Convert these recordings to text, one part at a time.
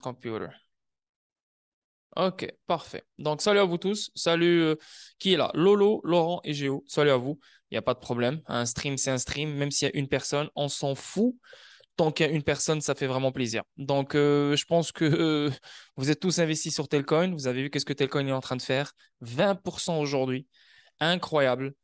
Computer. Ok, parfait. Donc, salut à vous tous. Salut, qui est là? Lolo, Laurent et Géo. Salut à vous. Il n'y a pas de problème. Un stream, c'est un stream. Même s'il y a une personne, on s'en fout. Tant qu'il y a une personne, ça fait vraiment plaisir. Donc, je pense que vous êtes tous investis sur Telcoin. Vous avez vu qu'est-ce que Telcoin est en train de faire. 20% aujourd'hui. Incroyable.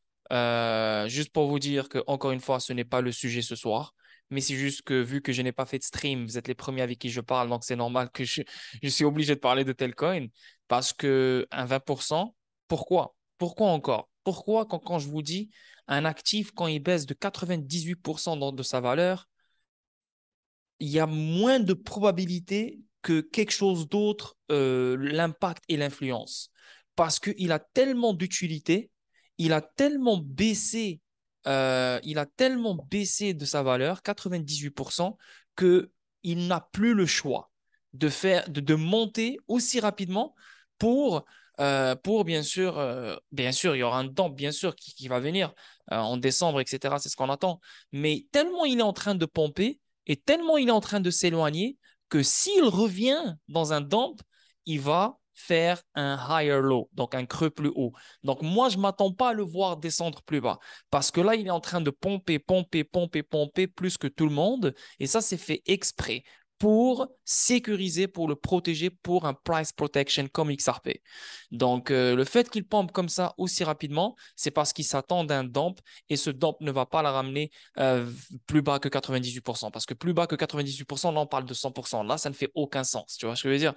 Juste pour vous dire que, encore une fois, ce n'est pas le sujet ce soir. Mais c'est juste que vu que je n'ai pas fait de stream, vous êtes les premiers avec qui je parle, donc c'est normal que je suis obligé de parler de Telcoin parce que un 20%, pourquoi? Pourquoi encore? Pourquoi quand je vous dis un actif, quand il baisse de 98% de sa valeur, il y a moins de probabilité que quelque chose d'autre l'impacte et l'influence. Parce qu'il a tellement d'utilité, il a tellement baissé de sa valeur, 98%, qu'il n'a plus le choix de monter aussi rapidement pour, bien sûr, il y aura un dump, bien sûr, qui va venir en décembre, etc. C'est ce qu'on attend. Mais tellement il est en train de pomper, et tellement il est en train de s'éloigner que s'il revient dans un dump, il va faire un higher low, donc un creux plus haut. Donc moi, je ne m'attends pas à le voir descendre plus bas parce que là, il est en train de pomper, pomper, pomper, pomper plus que tout le monde et ça, c'est fait exprès pour sécuriser, pour le protéger, pour un price protection comme XRP. Donc, le fait qu'il pompe comme ça aussi rapidement, c'est parce qu'il s'attend d'un dump et ce dump ne va pas la ramener plus bas que 98%. Parce que plus bas que 98%, là, on parle de 100%. Là, ça ne fait aucun sens. Tu vois ce que je veux dire?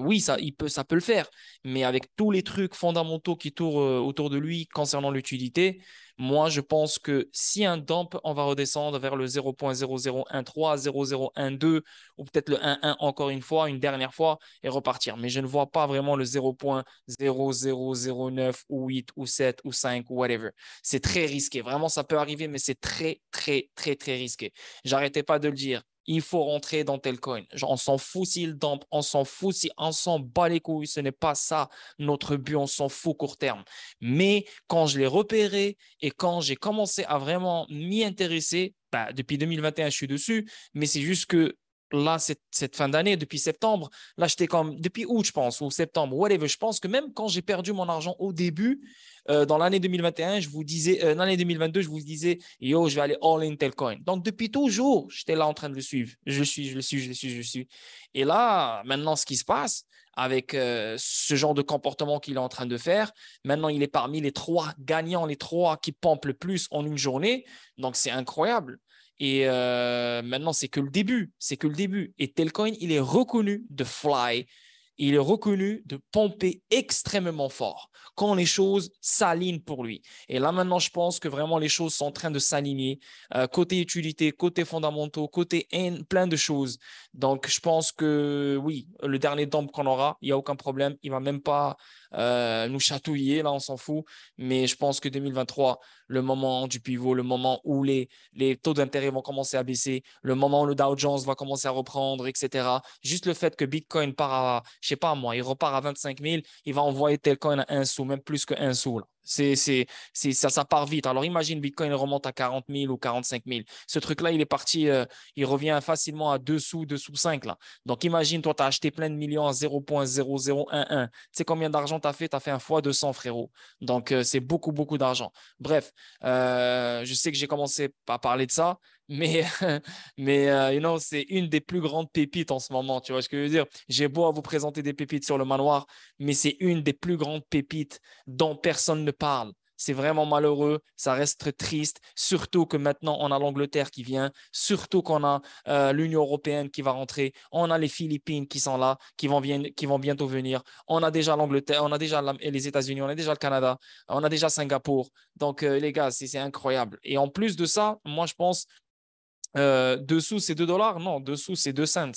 Oui, ça peut le faire. Mais avec tous les trucs fondamentaux qui tournent autour de lui concernant l'utilité, moi, je pense que si un dump, on va redescendre vers le 0.0013, 0.0012 ou peut-être le 1.1 encore une fois, une dernière fois et repartir. Mais je ne vois pas vraiment le 0.0009 ou 8 ou 7 ou 5 ou whatever. C'est très risqué. Vraiment, ça peut arriver, mais c'est très, très, très, très risqué. J'arrêtais pas de le dire. Il faut rentrer dans tel coin. Genre, on s'en fout s'il dump, on s'en fout si on s'en bat les couilles. Ce n'est pas ça notre but, on s'en fout court terme. Mais quand je l'ai repéré et quand j'ai commencé à vraiment m'y intéresser, bah, depuis 2021, je suis dessus, mais c'est juste que là, cette fin d'année, depuis septembre, là, j'étais comme, depuis août, je pense, ou septembre, whatever, je pense que même quand j'ai perdu mon argent au début, dans l'année 2021, je vous disais, dans l'année 2022, je vous disais, yo, je vais aller all in tel coin. Donc, depuis toujours, j'étais là en train de le suivre. Je le suis, je le suis, je le suis, je le suis. Et là, maintenant, ce qui se passe avec ce genre de comportement qu'il est en train de faire, maintenant, il est parmi les trois gagnants, les trois qui pompent le plus en une journée. Donc, c'est incroyable. Et maintenant, c'est que le début. C'est que le début. Et Telcoin, il est reconnu de fly. Il est reconnu de pomper extrêmement fort quand les choses s'alignent pour lui. Et là, maintenant, je pense que vraiment les choses sont en train de s'aligner. Côté utilité, côté fondamentaux, côté plein de choses. Donc, je pense que oui, le dernier dump qu'on aura, il n'y a aucun problème. Il ne va même pas nous chatouiller. Là, on s'en fout. Mais je pense que 2023, le moment du pivot, le moment où les taux d'intérêt vont commencer à baisser, le moment où le Dow Jones va commencer à reprendre, etc. Juste le fait que Bitcoin part à, je sais pas moi, il repart à 25 000, il va envoyer tel coin à un sou, même plus que un sou. Là. Ça part vite. Alors imagine Bitcoin remonte à 40 000 ou 45 000. Ce truc-là, il est parti, il revient facilement à 2 sous, 2 sous 5 là. Donc imagine, toi, tu as acheté plein de millions à 0.0011. Tu sais combien d'argent tu as fait? Tu as fait un fois 200, frérot. Donc c'est beaucoup, beaucoup d'argent. Bref, je sais que j'ai commencé à parler de ça, mais, c'est une des plus grandes pépites en ce moment. Tu vois ce que je veux dire? J'ai beau à vous présenter des pépites sur le manoir, mais c'est une des plus grandes pépites dont personne ne parle. C'est vraiment malheureux, ça reste très triste, surtout que maintenant on a l'Angleterre qui vient, surtout qu'on a l'Union européenne qui va rentrer, on a les Philippines qui sont là, qui vont bientôt venir, on a déjà l'Angleterre, on a déjà les États-Unis, on a déjà le Canada, on a déjà Singapour. Donc, les gars, c'est incroyable. Et en plus de ça, moi, je pense, dessous, c'est 2 dollars. Non, dessous, c'est 2 cents.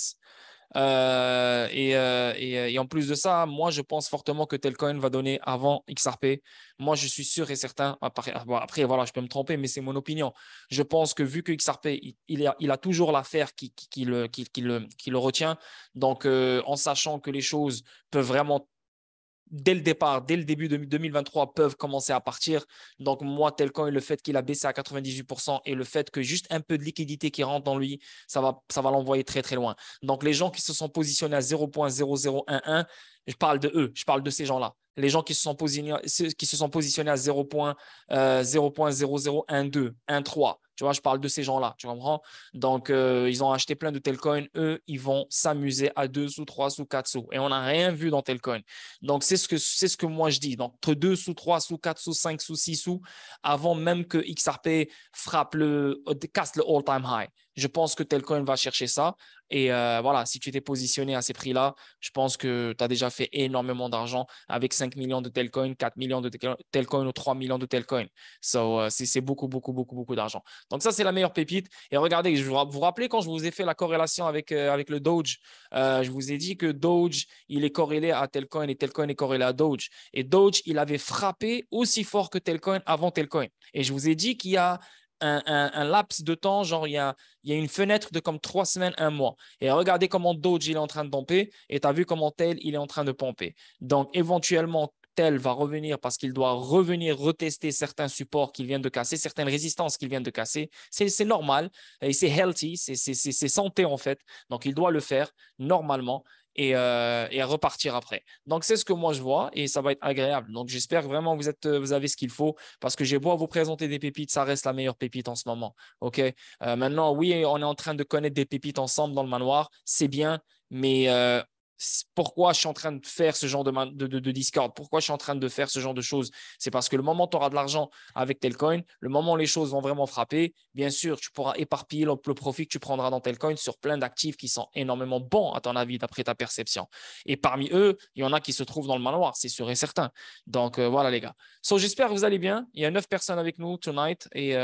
Et en plus de ça, moi, je pense fortement que Telcoin va donner avant XRP. Moi, je suis sûr et certain. Après, voilà, je peux me tromper, mais c'est mon opinion. Je pense que vu que XRP, il a toujours l'affaire qui le retient. Donc, en sachant que les choses peuvent vraiment dès le départ, dès le début de 2023, peuvent commencer à partir. Donc, moi, Telcoin, le fait qu'il a baissé à 98% et le fait que juste un peu de liquidité qui rentre dans lui, ça va l'envoyer très, très loin. Donc, les gens qui se sont positionnés à 0.0011, je parle de eux, je parle de ces gens-là. Les gens qui se sont positionnés à 0.0012, 13, tu vois, je parle de ces gens-là, tu comprends? Donc, ils ont acheté plein de Telcoin. Eux, ils vont s'amuser à 2 sous, 3 sous, 4 sous. Et on n'a rien vu dans Telcoin. Donc, c'est ce que moi je dis. Donc, entre 2 sous, 3 sous, 4 sous, 5 sous, 6 sous, avant même que XRP casse le all-time high. Je pense que Telcoin va chercher ça. Et voilà, si tu t'es positionné à ces prix-là, je pense que tu as déjà fait énormément d'argent avec 5 millions de Telcoin, 4 millions de Telcoin ou 3 millions de Telcoin. C'est beaucoup, beaucoup, beaucoup, beaucoup d'argent. Donc, ça, c'est la meilleure pépite. Et regardez, je vous rappelez quand je vous ai fait la corrélation avec le Doge, je vous ai dit que Doge, il est corrélé à Telcoin et Telcoin est corrélé à Doge. Et Doge, il avait frappé aussi fort que Telcoin avant Telcoin. Et je vous ai dit qu'il y a un laps de temps, genre il y a une fenêtre de comme 3 semaines, un mois. Et regardez comment Doge il est en train de pomper et tu as vu comment Tel il est en train de pomper. Donc éventuellement, Tel va revenir parce qu'il doit revenir retester certains supports qu'il vient de casser, certaines résistances qu'il vient de casser. C'est normal et c'est healthy, c'est santé en fait. Donc il doit le faire normalement et repartir après. Donc, c'est ce que moi je vois et ça va être agréable. Donc, j'espère vraiment que vous avez ce qu'il faut parce que j'ai beau vous présenter des pépites, ça reste la meilleure pépite en ce moment. OK? Maintenant, oui, on est en train de connaître des pépites ensemble dans le manoir, c'est bien, mais pourquoi je suis en train de faire ce genre de Discord? Pourquoi je suis en train de faire ce genre de choses? C'est parce que le moment où tu auras de l'argent avec Telcoin, le moment où les choses vont vraiment frapper, bien sûr, tu pourras éparpiller le profit que tu prendras dans Telcoin sur plein d'actifs qui sont énormément bons, à ton avis, d'après ta perception. Et parmi eux, il y en a qui se trouvent dans le manoir, c'est sûr et certain. Donc, voilà, les gars. So, j'espère que vous allez bien. Il y a 9 personnes avec nous tonight et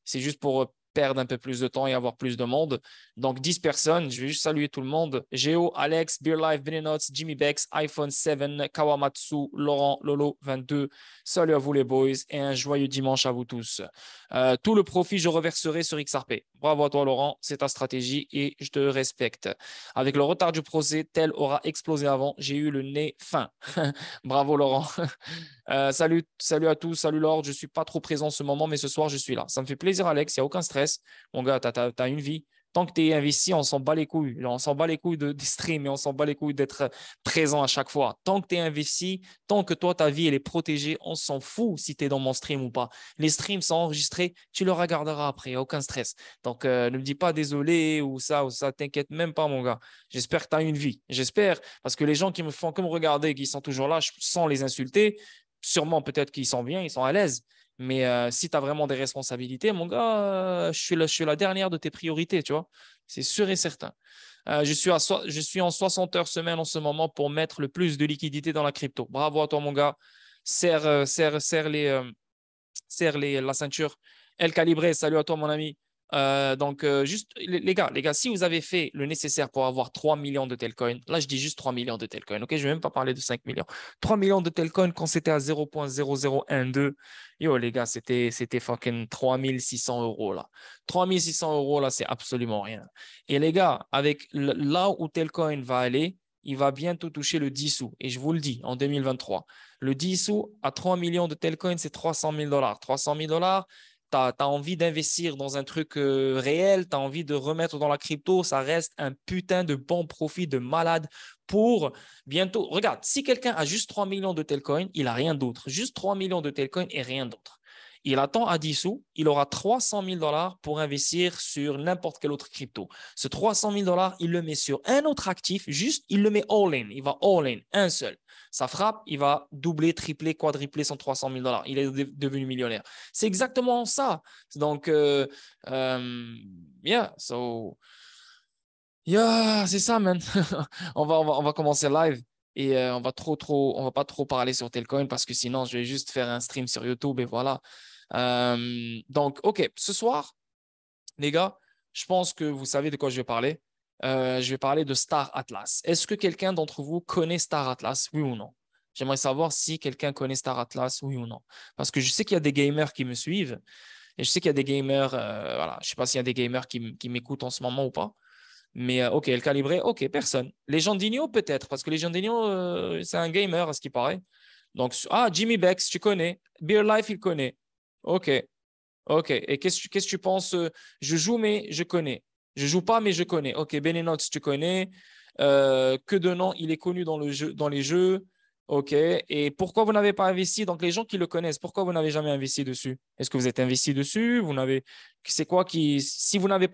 c'est juste pour perdre un peu plus de temps et avoir plus de monde. Donc, 10 personnes. Je vais juste saluer tout le monde. Géo, Alex, Beer Life, Benenots, Jimmy Bex, iPhone 7, Kawamatsu, Laurent, Lolo, 22. Salut à vous les boys et un joyeux dimanche à vous tous. Tout le profit, je reverserai sur XRP. Bravo à toi, Laurent. C'est ta stratégie et je te respecte. Avec le retard du procès, tel aura explosé avant. J'ai eu le nez fin. Bravo, Laurent. Salut à tous, salut Lord. Je ne suis pas trop présent en ce moment, mais ce soir, je suis là. Ça me fait plaisir, Alex. Il n'y a aucun stress. Mon gars, tu as une vie. Tant que tu es investi, on s'en bat les couilles. On s'en bat les couilles des streams et on s'en bat les couilles d'être présent à chaque fois. Tant que tu es investi, tant que toi, ta vie, elle est protégée, on s'en fout si tu es dans mon stream ou pas. Les streams sont enregistrés, tu le regarderas après, aucun stress. Donc, ne me dis pas désolé ou ça, t'inquiète même pas, mon gars. J'espère que tu as une vie. J'espère, parce que les gens qui me font que me regarder, qui sont toujours là, sans les insulter, sûrement peut-être qu'ils sont bien, ils sont à l'aise. Mais si tu as vraiment des responsabilités, mon gars, je suis la dernière de tes priorités, tu vois. C'est sûr et certain. Je suis en 60 heures semaine en ce moment pour mettre le plus de liquidité dans la crypto. Bravo à toi, mon gars. Serre la ceinture. El Calibré, salut à toi, mon ami. Donc, juste, les gars, si vous avez fait le nécessaire pour avoir 3 millions de Telcoin, là, je dis juste 3 millions de Telcoin, ok? Je ne vais même pas parler de 5 millions. 3 millions de Telcoin quand c'était à 0.0012. Yo, les gars, c'était fucking 3600 euros, là. 3600 euros, là, c'est absolument rien. Et les gars, avec là où Telcoin va aller, il va bientôt toucher le 10 sous. Et je vous le dis, en 2023. Le 10 sous à 3 millions de Telcoin, c'est 300 000 dollars. 300 000 dollars, tu as envie d'investir dans un truc réel, tu as envie de remettre dans la crypto, ça reste un putain de bon profit de malade pour bientôt. Regarde, si quelqu'un a juste 3 millions de Telcoin, il n'a rien d'autre. Juste 3 millions de Telcoin et rien d'autre. Il attend à 10 sous, il aura 300 000 dollars pour investir sur n'importe quel autre crypto. Ce 300 000 dollars, il le met sur un autre actif, juste il le met all-in, il va all-in, un seul. Ça frappe, il va doubler, tripler, quadrupler son 300 000 dollars. Il est devenu millionnaire. C'est exactement ça. Donc, yeah, so, yeah, c'est ça, man. on va commencer live et on va pas trop parler sur Telcoin parce que sinon, je vais juste faire un stream sur YouTube et voilà. Donc, OK, ce soir, les gars, je pense que vous savez de quoi je vais parler. Je vais parler de Star Atlas. Est-ce que quelqu'un d'entre vous connaît Star Atlas, oui ou non? J'aimerais savoir si quelqu'un connaît Star Atlas, oui ou non. Parce que je sais qu'il y a des gamers qui me suivent et je sais qu'il y a des gamers, voilà, je ne sais pas s'il y a des gamers qui m'écoutent en ce moment ou pas. Mais OK, El Calibré, OK, personne. Legendinho, peut-être, parce que Legendinho, c'est un gamer, à ce qui paraît. Donc, Jimmy Bex, tu connais. Beer Life, il connaît. OK, OK. Et qu'est-ce que tu penses? Je joue, mais je connais. Je joue pas, mais je connais. OK, Benenox, tu connais. Que de nom, il est connu dans le jeu, dans les jeux. OK. Et pourquoi vous n'avez pas investi? Donc, les gens qui le connaissent, pourquoi vous n'avez jamais investi dessus? Est-ce que vous êtes investi dessus? C'est quoi qui, si vous n'avez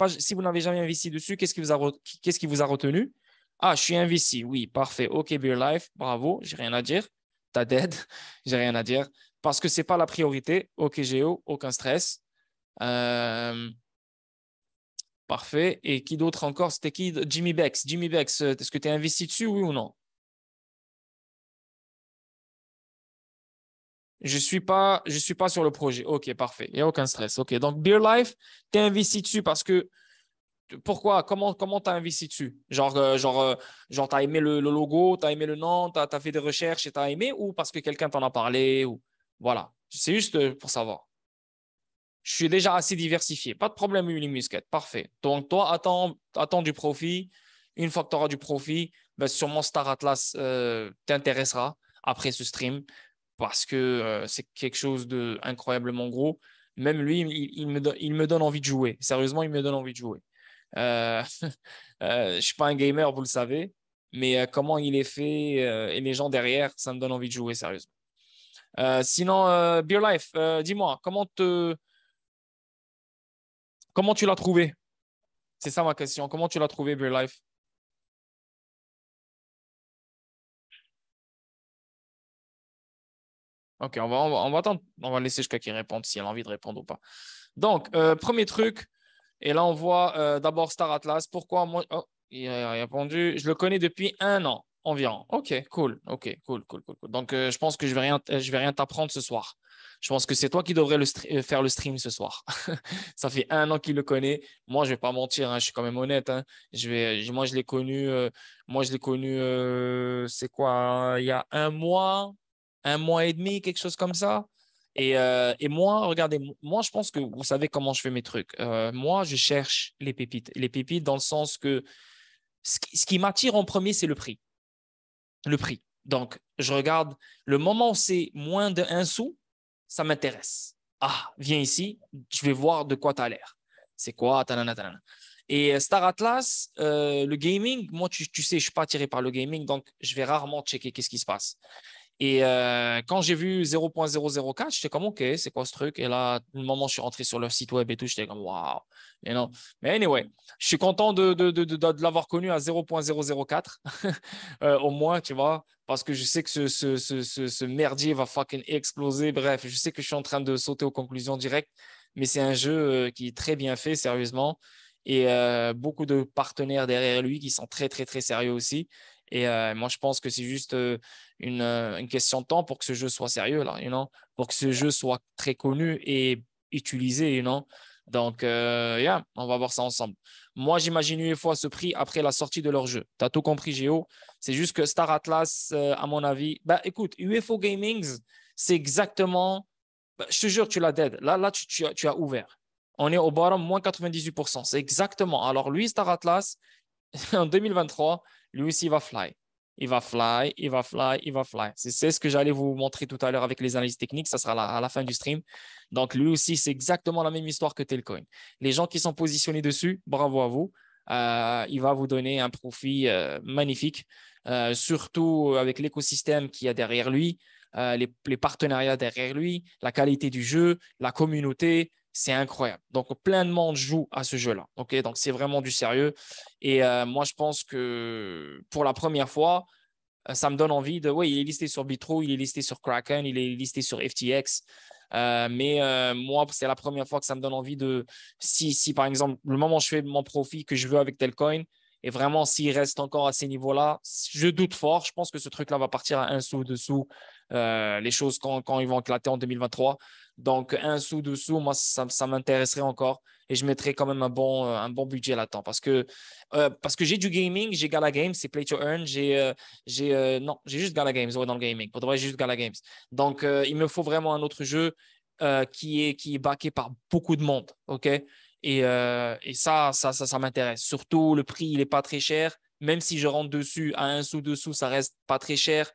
jamais investi dessus, qu'est-ce qui vous a retenu? Ah, je suis investi. Oui, parfait. OK, Beer Life, bravo. J'ai rien à dire. T'as dead. J'ai rien à dire. Parce que c'est pas la priorité. OK, Géo, aucun stress. Euh, Parfait. Et qui d'autre encore? C'était qui? Jimmy Bex. Jimmy Bex, est-ce que tu es investi dessus, oui ou non? Je suis pas sur le projet. OK, parfait. Il n'y a aucun stress. OK. Donc, Beer Life, tu es investi dessus parce que pourquoi? Comment tu as investi dessus? Genre tu as aimé le logo, tu as aimé le nom, tu as fait des recherches et tu as aimé ou parce que quelqu'un t'en a parlé ou voilà. C'est juste pour savoir. Je suis déjà assez diversifié. Pas de problème, Willy Muscat. Parfait. Donc, toi, attends du profit. Une fois que tu auras du profit, ben, sûrement Star Atlas t'intéressera après ce stream parce que c'est quelque chose d'incroyablement gros. Même lui, il me donne envie de jouer. Sérieusement, il me donne envie de jouer. Je ne suis pas un gamer, vous le savez, mais comment il est fait et les gens derrière, ça me donne envie de jouer, sérieusement. Sinon, Beer Life, dis-moi, comment tu l'as trouvé? C'est ça ma question. Comment tu l'as trouvé, Beer Life? Ok, on va attendre. On va laisser jusqu'à qu'il réponde si elle a envie de répondre ou pas. Donc, premier truc, et là on voit d'abord Star Atlas. Pourquoi moi oh, il a répondu. Je le connais depuis 1 an environ. Ok, cool. Ok, cool. Donc, je pense que je vais rien t'apprendre ce soir. Je pense que c'est toi qui devrais faire le stream ce soir. Ça fait 1 an qu'il le connaît. Moi, je vais pas mentir, hein, je suis quand même honnête, hein. Moi, je l'ai connu. C'est quoi, hein, il y a 1 mois et demi, quelque chose comme ça. Et moi, regardez, moi, je pense que vous savez comment je fais mes trucs. Moi, je cherche les pépites. Les pépites dans le sens que ce qui m'attire en premier, c'est le prix. Le prix. Donc, je regarde le moment où c'est moins de 1 sou, ça m'intéresse. Ah, viens ici, je vais voir de quoi tu as l'air. C'est quoi? Tanana, tanana. Et Star Atlas, le gaming, moi, tu sais, je ne suis pas attiré par le gaming, donc je vais rarement checker qu'est-ce qui se passe. Et quand j'ai vu 0.004, j'étais comme, OK, c'est quoi ce truc? Et là, le moment où je suis rentré sur leur site web et tout, j'étais comme, waouh. Mais non. Mais anyway, je suis content de l'avoir connu à 0.004, au moins, tu vois, parce que je sais que ce merdier va fucking exploser. Bref, je sais que je suis en train de sauter aux conclusions directes, mais c'est un jeu qui est très bien fait, sérieusement. Et beaucoup de partenaires derrière lui qui sont très, très, très sérieux aussi. Et moi, je pense que c'est juste une question de temps pour que ce jeu soit sérieux, là, pour que ce jeu soit très connu et utilisé, Donc, yeah, on va voir ça ensemble. Moi, j'imagine UFO ce prix après la sortie de leur jeu. Tu as tout compris, Géo. C'est juste que Star Atlas, à mon avis, bah, écoute, UFO Gaming, c'est exactement, bah, je te jure, tu l'as dead. Là tu as ouvert. On est au bottom, moins 98%. C'est exactement. Alors, lui, Star Atlas, en 2023, lui aussi, il va fly. Il va fly, il va fly, il va fly. C'est ce que j'allais vous montrer tout à l'heure avec les analyses techniques. Ça sera à la fin du stream. Donc, lui aussi, c'est exactement la même histoire que Telcoin. Les gens qui sont positionnés dessus, bravo à vous. Il va vous donner un profit magnifique, surtout avec l'écosystème qu'il y a derrière lui, les partenariats derrière lui, la qualité du jeu, la communauté. C'est incroyable. Donc, plein de monde joue à ce jeu-là. Okay, donc, c'est vraiment du sérieux. Et moi, je pense que pour la première fois, ça me donne envie de. Oui, il est listé sur Bitro, il est listé sur Kraken, il est listé sur FTX. Mais moi, c'est la première fois que ça me donne envie de. Si par exemple, le moment où je fais mon profit que je veux avec Telcoin, et vraiment, s'il reste encore à ces niveaux-là, je doute fort. Je pense que ce truc-là va partir à 1 sou, 2 sous, les choses quand ils vont éclater en 2023. Donc, 1 sou, 2 sous, moi, ça m'intéresserait encore. Et je mettrais quand même un bon budget là-dedans. Parce que j'ai du gaming, j'ai Gala Games, c'est Play to Earn. Non, j'ai juste Gala Games ouais, dans le gaming. Pour de vrai, j'ai juste Gala Games. Donc, il me faut vraiment un autre jeu qui est backé par beaucoup de monde. OK? Et ça m'intéresse. Surtout, le prix, il n'est pas très cher. Même si je rentre dessus à 1 sou, 2 sous, ça reste pas très cher.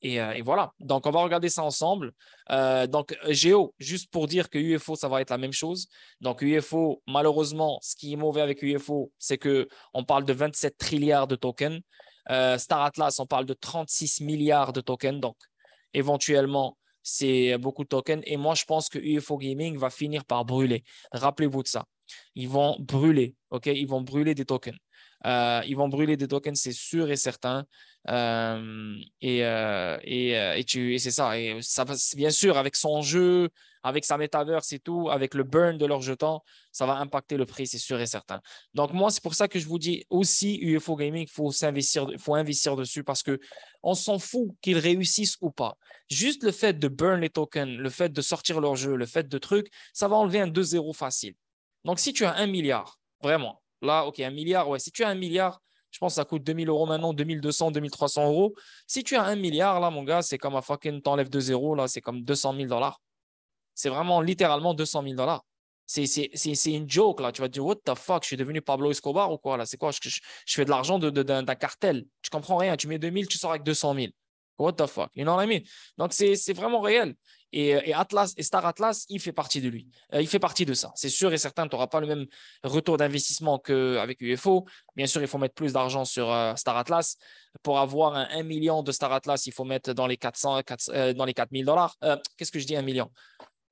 Et voilà. Donc, on va regarder ça ensemble. Donc, Géo, juste pour dire que UFO, ça va être la même chose. Donc, UFO, malheureusement, ce qui est mauvais avec UFO, c'est qu'on parle de 27 trilliards de tokens. Star Atlas, on parle de 36 milliards de tokens. Donc, éventuellement, c'est beaucoup de tokens. Et moi, je pense que UFO Gaming va finir par brûler. Rappelez-vous de ça. Ils vont brûler, OK? Ils vont brûler des tokens. Ils vont brûler des tokens, c'est sûr et certain. Et c'est ça. Et ça. Bien sûr, avec son jeu, avec sa metaverse et tout, avec le burn de leurs jetons, ça va impacter le prix, c'est sûr et certain. Donc, moi, c'est pour ça que je vous dis aussi, UFO Gaming, il faut investir dessus parce qu'on s'en fout qu'ils réussissent ou pas. Juste le fait de burn les tokens, le fait de sortir leur jeu, le fait de trucs, ça va enlever un 2-0 facile. Donc, si tu as 1 milliard, vraiment, là, OK, 1 milliard, ouais, si tu as 1 milliard, je pense que ça coûte 2 000 € maintenant, 2 200, 2 300 €. Si tu as 1 milliard, là, mon gars, c'est comme un fucking t'enlèves 2 0, là, c'est comme 200 000 $. C'est vraiment littéralement 200 000 $. C'est une joke, là. Tu vas te dire, what the fuck, je suis devenu Pablo Escobar ou quoi, là? C'est quoi? Je fais de l'argent d'un cartel. Tu comprends rien. Tu mets 2 000, tu sors avec 200 000. What the fuck? You know what I mean? Donc, c'est vraiment réel. Et Atlas, et Star Atlas, il fait partie de lui. Il fait partie de ça. C'est sûr et certain, tu n'auras pas le même retour d'investissement qu'avec UFO. Bien sûr, il faut mettre plus d'argent sur Star Atlas. Pour avoir un 1 million de Star Atlas, il faut mettre dans les 400, dans les 4 000 $. Qu'est-ce que je dis, 1 million?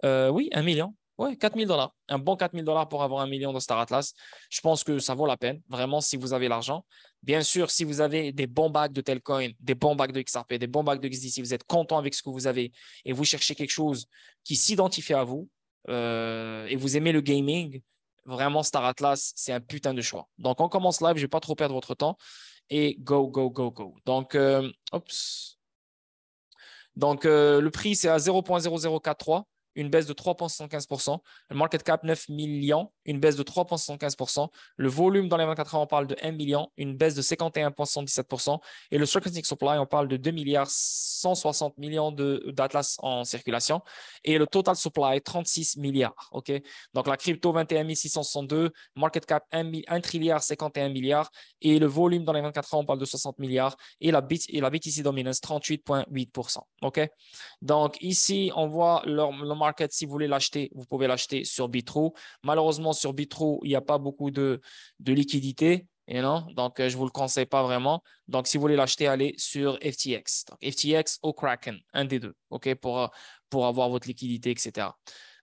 Oui, 1 million. Ouais, 4 000 $. Un bon 4 000 $ pour avoir 1 million de Star Atlas. Je pense que ça vaut la peine, vraiment, si vous avez l'argent. Bien sûr, si vous avez des bons bacs de Telcoin, des bons bacs de XRP, des bons bacs de XD, si vous êtes content avec ce que vous avez et vous cherchez quelque chose qui s'identifie à vous et vous aimez le gaming, vraiment, Star Atlas, c'est un putain de choix. Donc, on commence live, je ne vais pas trop perdre votre temps et go, go, go, go. Donc, le prix, c'est à 0,0043, une baisse de 3,75%. Le market cap, 9 millions, une baisse de 3,75%. Le volume dans les 24 heures, on parle de 1 million, une baisse de 51,77%. Et le stochastic supply, on parle de 2 milliards 160 millions d'Atlas en circulation. Et le total supply, 36 milliards. OK? Donc, la crypto, 21 662, market cap, 1 trilliard 51 milliards. Et le volume dans les 24 heures, on parle de 60 milliards. Et la BTC Dominance, 38,8%. OK? Donc, ici, on voit le market. Si vous voulez l'acheter, vous pouvez l'acheter sur Bitrou. Malheureusement, sur Bitrou, il n'y a pas beaucoup de liquidité. Donc, je ne vous le conseille pas vraiment. Donc, si vous voulez l'acheter, allez sur FTX. Donc, FTX ou Kraken, un des deux, OK, pour avoir votre liquidité, etc.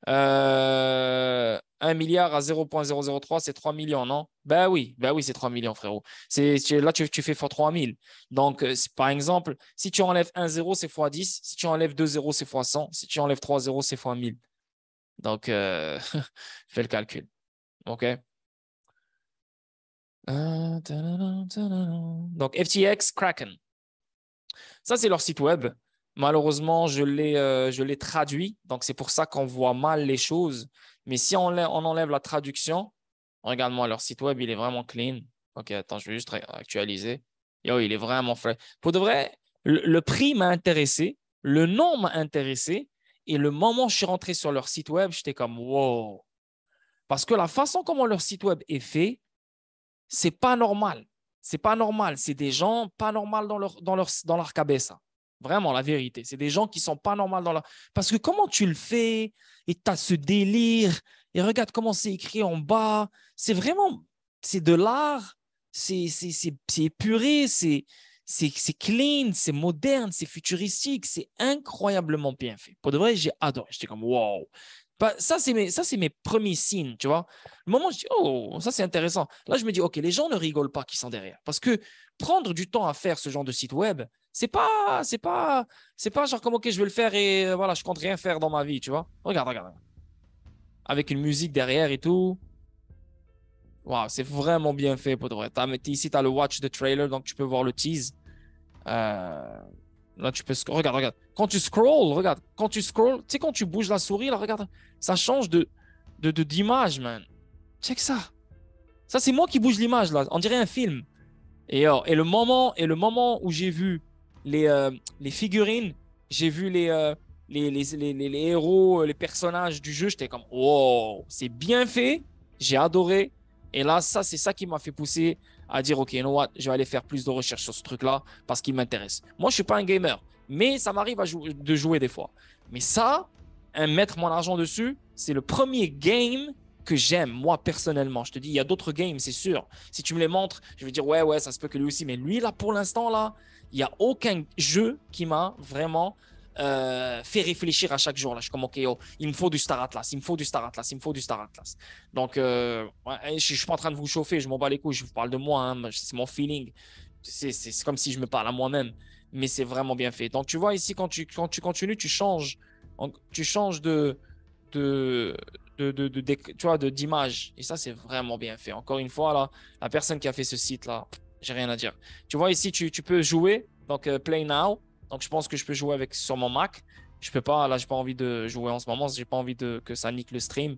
1 milliard à 0,003, c'est 3 millions, non? Ben oui, c'est 3 millions, frérot. Là, tu fais fois 3 000. Donc, par exemple, si tu enlèves 1 0, c'est fois 10. Si tu enlèves 2 0, c'est fois 100. Si tu enlèves 3 0, c'est fois 1000. Donc, fais le calcul. OK? Donc, FTX Kraken. Ça, c'est leur site web. Malheureusement, je l'ai traduit. Donc, c'est pour ça qu'on voit mal les choses. Mais si on enlève la traduction, regarde-moi, leur site web, il est vraiment clean. OK, attends, je vais juste actualiser. Yo, il est vraiment frais. Pour de vrai, le prix m'a intéressé, le nom m'a intéressé. Et le moment où je suis rentré sur leur site web, j'étais comme wow. Parce que la façon comment leur site web est fait, c'est pas normal. C'est pas normal. C'est des gens pas normaux dans leur cabeza. Vraiment, la vérité. C'est des gens qui sont pas normaux dans leur. Parce que comment tu le fais et tu as ce délire et regarde comment c'est écrit en bas. C'est vraiment, c'est de l'art. C'est épuré. C'est clean. C'est moderne. C'est futuristique. C'est incroyablement bien fait. Pour de vrai, j'ai adoré. J'étais comme wow. Ça, c'est mes premiers signes, tu vois. Le moment où je dis, oh, ça c'est intéressant. Là, je me dis, OK, les gens ne rigolent pas qui sont derrière. Parce que prendre du temps à faire ce genre de site web, c'est pas genre comme, OK, je vais le faire et voilà, je compte rien faire dans ma vie, tu vois. Regarde, regarde. Avec une musique derrière et tout. Waouh, c'est vraiment bien fait pour de vrai. Ici, tu as le watch the trailer, donc tu peux voir le tease. Euh, Là, tu peux. Regarde, regarde. Quand tu scrolls, regarde. Quand tu scrolls, tu sais, quand tu bouges la souris, là, regarde. Ça change d'image, man. Check ça. Ça, c'est moi qui bouge l'image, là. On dirait un film. Et le moment où j'ai vu les figurines, j'ai vu les héros, les personnages du jeu, j'étais comme, wow, c'est bien fait. J'ai adoré. Et là, ça, c'est ça qui m'a fait pousser à dire, OK, you know what, je vais aller faire plus de recherches sur ce truc-là parce qu'il m'intéresse. Moi, je ne suis pas un gamer, mais ça m'arrive de jouer des fois. Mais ça, mettre mon argent dessus, c'est le premier game que j'aime, moi, personnellement. Je te dis, il y a d'autres games, c'est sûr. Si tu me les montres, je vais dire, ouais, ouais, ça se peut que lui aussi. Mais lui, là, pour l'instant, là, il n'y a aucun jeu qui m'a vraiment fait réfléchir à chaque jour. Là. Je suis comme, OK, oh, il me faut du Star Atlas, il me faut du Star Atlas, il me faut du Star Atlas. Donc, ouais, je ne suis pas en train de vous chauffer, je m'en bats les couilles, je vous parle de moi, hein, c'est mon feeling. C'est comme si je me parle à moi-même, mais c'est vraiment bien fait. Donc, tu vois, ici, quand tu continues, tu changes de, tu vois, d'image. Et ça, c'est vraiment bien fait. Encore une fois, là, la personne qui a fait ce site-là, j'ai rien à dire. Tu vois, ici, tu peux jouer, donc Play Now. Donc, je pense que je peux jouer avec sur mon Mac. Je peux pas, là, j'ai pas envie de jouer en ce moment. J'ai pas envie que ça nique le stream.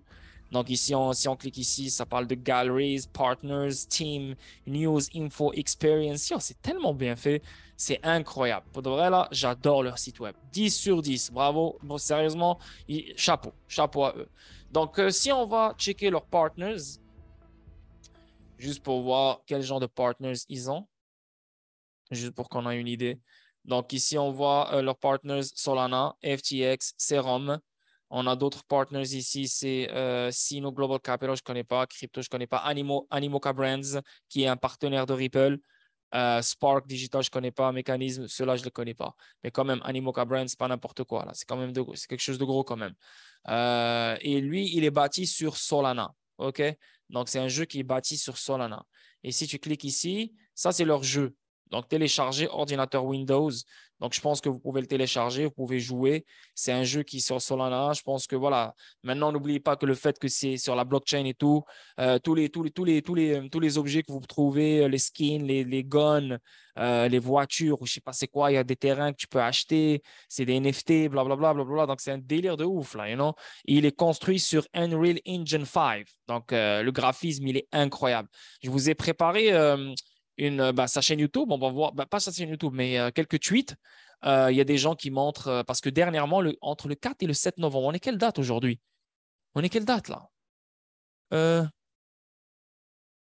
Donc, ici, si on clique ici, ça parle de galleries, partners, team, news, info, experience. Yo, c'est tellement bien fait. C'est incroyable. Pour de vrai, là, j'adore leur site web. 10 sur 10. Bravo. Bon, sérieusement, chapeau. Chapeau à eux. Donc, si on va checker leurs partners, juste pour voir quel genre de partners ils ont, juste pour qu'on ait une idée. Donc, ici, on voit leurs partners Solana, FTX, Serum. On a d'autres partners ici, c'est Sino Global Capital, je ne connais pas, Crypto, je ne connais pas, Animoca Brands, qui est un partenaire de Ripple. Spark Digital, je ne connais pas, Mécanisme, ceux-là, je ne les connais pas. Mais quand même, Animoca Brands, c'est pas n'importe quoi. Là. C'est quand même c'est quelque chose de gros quand même. Et lui, il est bâti sur Solana. OK? Donc, c'est un jeu qui est bâti sur Solana. Et si tu cliques ici, ça, c'est leur jeu. Donc, télécharger ordinateur Windows. Donc, je pense que vous pouvez le télécharger, vous pouvez jouer. C'est un jeu qui est sur Solana. Je pense que voilà. Maintenant, n'oubliez pas que le fait que c'est sur la blockchain et tout, tous les objets que vous trouvez, les skins, les guns, les voitures, ou je sais pas c'est quoi, il y a des terrains que tu peux acheter, c'est des NFT, blablabla, blablabla. Donc, c'est un délire de ouf, là, you know? Il est construit sur Unreal Engine 5. Donc, le graphisme, il est incroyable. Je vous ai préparé sa chaîne YouTube. On va voir, pas sa chaîne YouTube, mais quelques tweets. Il y a des gens qui montrent, parce que dernièrement, entre le 4 et le 7 novembre, on est quelle date aujourd'hui? On est quelle date là? Euh,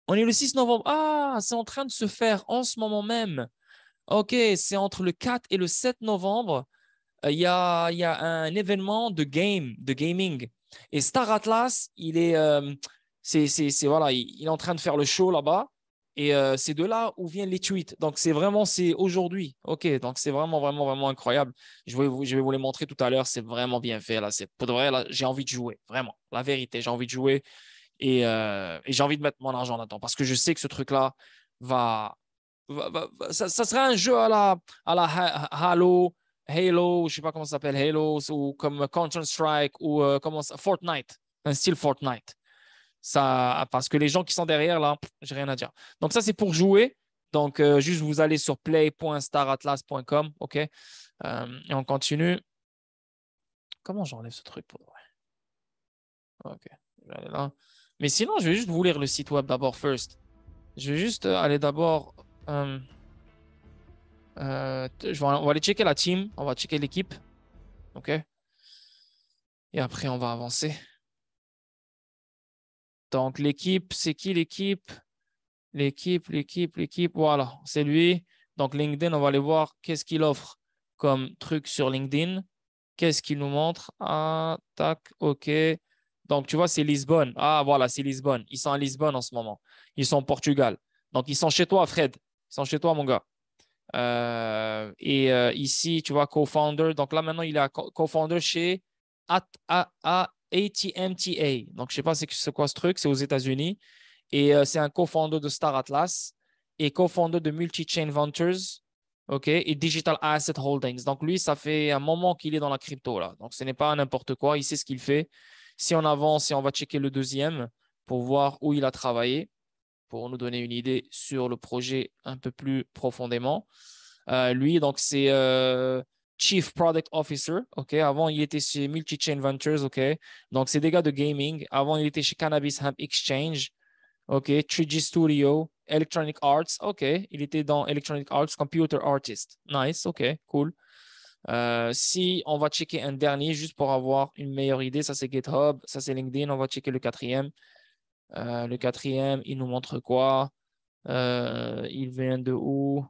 on est le 6 novembre. Ah, c'est en train de se faire en ce moment même. Ok, c'est entre le 4 et le 7 novembre. Il y a un événement de gaming. Et Star Atlas, voilà, il est en train de faire le show là-bas. Et c'est de là où viennent les tweets. Donc, c'est aujourd'hui. OK, donc c'est vraiment, vraiment, vraiment incroyable. Je vais vous les montrer tout à l'heure. C'est vraiment bien fait. Là, c'est pour de vrai, là, j'ai envie de jouer. Vraiment, la vérité, j'ai envie de jouer. Et j'ai envie de mettre mon argent là-dedans parce que je sais que ce truc-là va, ça sera un jeu à la Halo, je sais pas comment ça s'appelle, Halo, ou comme Counter-Strike, ou Fortnite, un style Fortnite. Ça, parce que les gens qui sont derrière, là, j'ai rien à dire. Donc, ça, c'est pour jouer. Donc, juste vous allez sur play.staratlas.com, OK? Et on continue. Comment j'enlève ce truc pour... OK. Je vais aller là. Mais sinon, je vais juste vous lire le site web d'abord, first. Je vais juste aller d'abord. On va aller checker la team. On va checker l'équipe. OK? Et après, on va avancer. Donc, l'équipe, c'est qui l'équipe? L'équipe. Voilà, c'est lui. Donc, LinkedIn, on va aller voir qu'est-ce qu'il offre comme truc sur LinkedIn. Qu'est-ce qu'il nous montre? Ah, tac, OK. Donc, tu vois, c'est Lisbonne. Ah, voilà, c'est Lisbonne. Ils sont à Lisbonne en ce moment. Ils sont au Portugal. Donc, ils sont chez toi, Fred. Ils sont chez toi, mon gars. Ici, tu vois, co-founder. Donc là, maintenant, il est co-founder chez ATMTA. Donc, je ne sais pas c'est quoi ce truc. C'est aux États-Unis. Et c'est un co-founder de Star Atlas et co-founder de Multi-Chain Ventures, OK, et Digital Asset Holdings. Donc, lui, ça fait un moment qu'il est dans la crypto, là. Donc, ce n'est pas n'importe quoi. Il sait ce qu'il fait. Si on avance et on va checker le deuxième pour voir où il a travaillé, pour nous donner une idée sur le projet un peu plus profondément. Lui, donc, c'est Chief Product Officer. OK. Avant, il était chez Multi-Chain Ventures. OK. Donc, c'est des gars de gaming. Avant, il était chez Cannabis Hemp Exchange. OK. 3G Studio, Electronic Arts. OK. Il était dans Electronic Arts, Computer Artist. Nice. OK. Cool. Si on va checker un dernier juste pour avoir une meilleure idée, ça c'est GitHub, ça c'est LinkedIn, on va checker le quatrième. Le quatrième, il nous montre quoi? Il vient de où?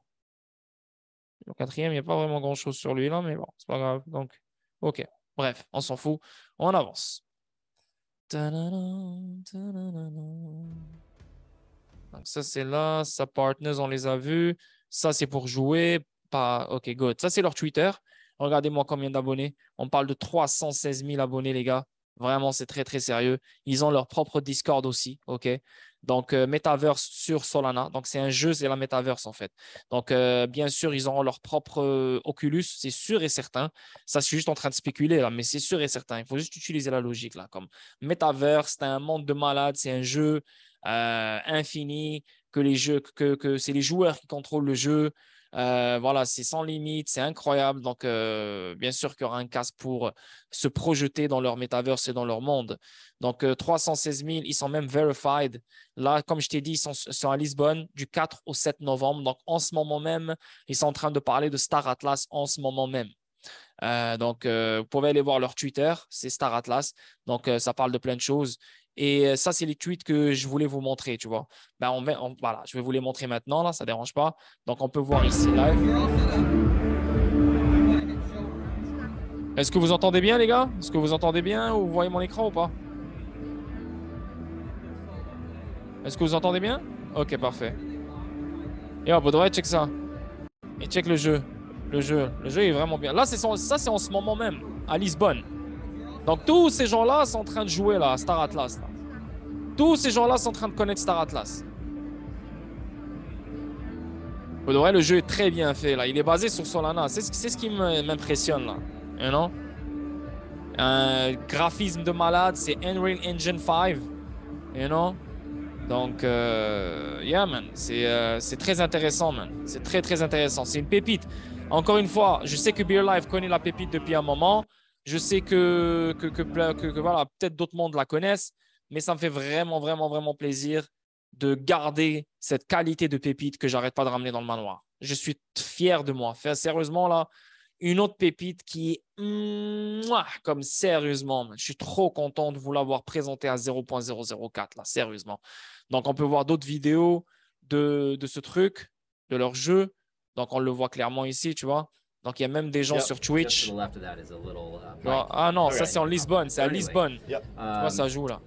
Le quatrième, il n'y a pas vraiment grand-chose sur lui là, mais bon, c'est pas grave. Donc, ok. Bref, on s'en fout. On avance. Donc ça, c'est là. Sa partners, on les a vus. Ça, c'est pour jouer. Pas... Ok, good. Ça, c'est leur Twitter. Regardez-moi combien d'abonnés. On parle de 316 000 abonnés, les gars. Vraiment, c'est très, très sérieux. Ils ont leur propre Discord aussi. OK? Donc, Metaverse sur Solana. Donc, c'est un jeu, c'est la Metaverse, en fait. Donc, bien sûr, ils auront leur propre Oculus. C'est sûr et certain. Ça, je suis juste en train de spéculer, là, mais c'est sûr et certain. Il faut juste utiliser la logique, là. Comme Metaverse, c'est un monde de malades. C'est un jeu infini, que c'est les joueurs qui contrôlent le jeu. Voilà, c'est sans limite, c'est incroyable. Donc, bien sûr qu'il y aura un casque pour se projeter dans leur metaverse et dans leur monde. Donc, 316 000, ils sont même verified. Là, comme je t'ai dit, ils sont à Lisbonne du 4 au 7 novembre. Donc, en ce moment même, ils sont en train de parler de Star Atlas en ce moment même. Donc, vous pouvez aller voir leur Twitter, c'est Star Atlas. Donc, ça parle de plein de choses. Et ça, c'est les tweets que je voulais vous montrer, tu vois. Ben, voilà, je vais vous les montrer maintenant, là, ça ne dérange pas. Donc, on peut voir ici live. Est-ce que vous entendez bien, les gars? Est-ce que vous entendez bien ou vous voyez mon écran ou pas? Est-ce que vous entendez bien? Ok, parfait. Et hop, vous devrez check ça. Et check le jeu. Le jeu est vraiment bien. Là, ça, c'est en ce moment même, à Lisbonne. Donc, tous ces gens-là sont en train de jouer là, à Star Atlas. Là. Tous ces gens-là sont en train de connaître Star Atlas. Pour de vrai, le jeu est très bien fait là. Il est basé sur Solana. C'est ce qui m'impressionne là. You know? Un graphisme de malade, c'est Unreal Engine 5. You know? Donc, yeah, man. C'est très intéressant, man. C'est très, très intéressant. C'est une pépite. Encore une fois, je sais que Beer Life connaît la pépite depuis un moment. Je sais que voilà, peut-être d'autres mondes la connaissent, mais ça me fait vraiment, vraiment, vraiment plaisir de garder cette qualité de pépite que j'arrête pas de ramener dans le manoir. Je suis fier de moi. Sérieusement, là, une autre pépite qui est comme sérieusement, man. Je suis trop content de vous l'avoir présenté à 0.004, là, sérieusement. Donc, on peut voir d'autres vidéos de ce truc, de leur jeu. Donc, on le voit clairement ici, tu vois. Donc, il y a même des gens sur Twitch. Ah non, ça, c'est en Lisbonne. C'est à Lisbonne. Tu vois, ça joue là.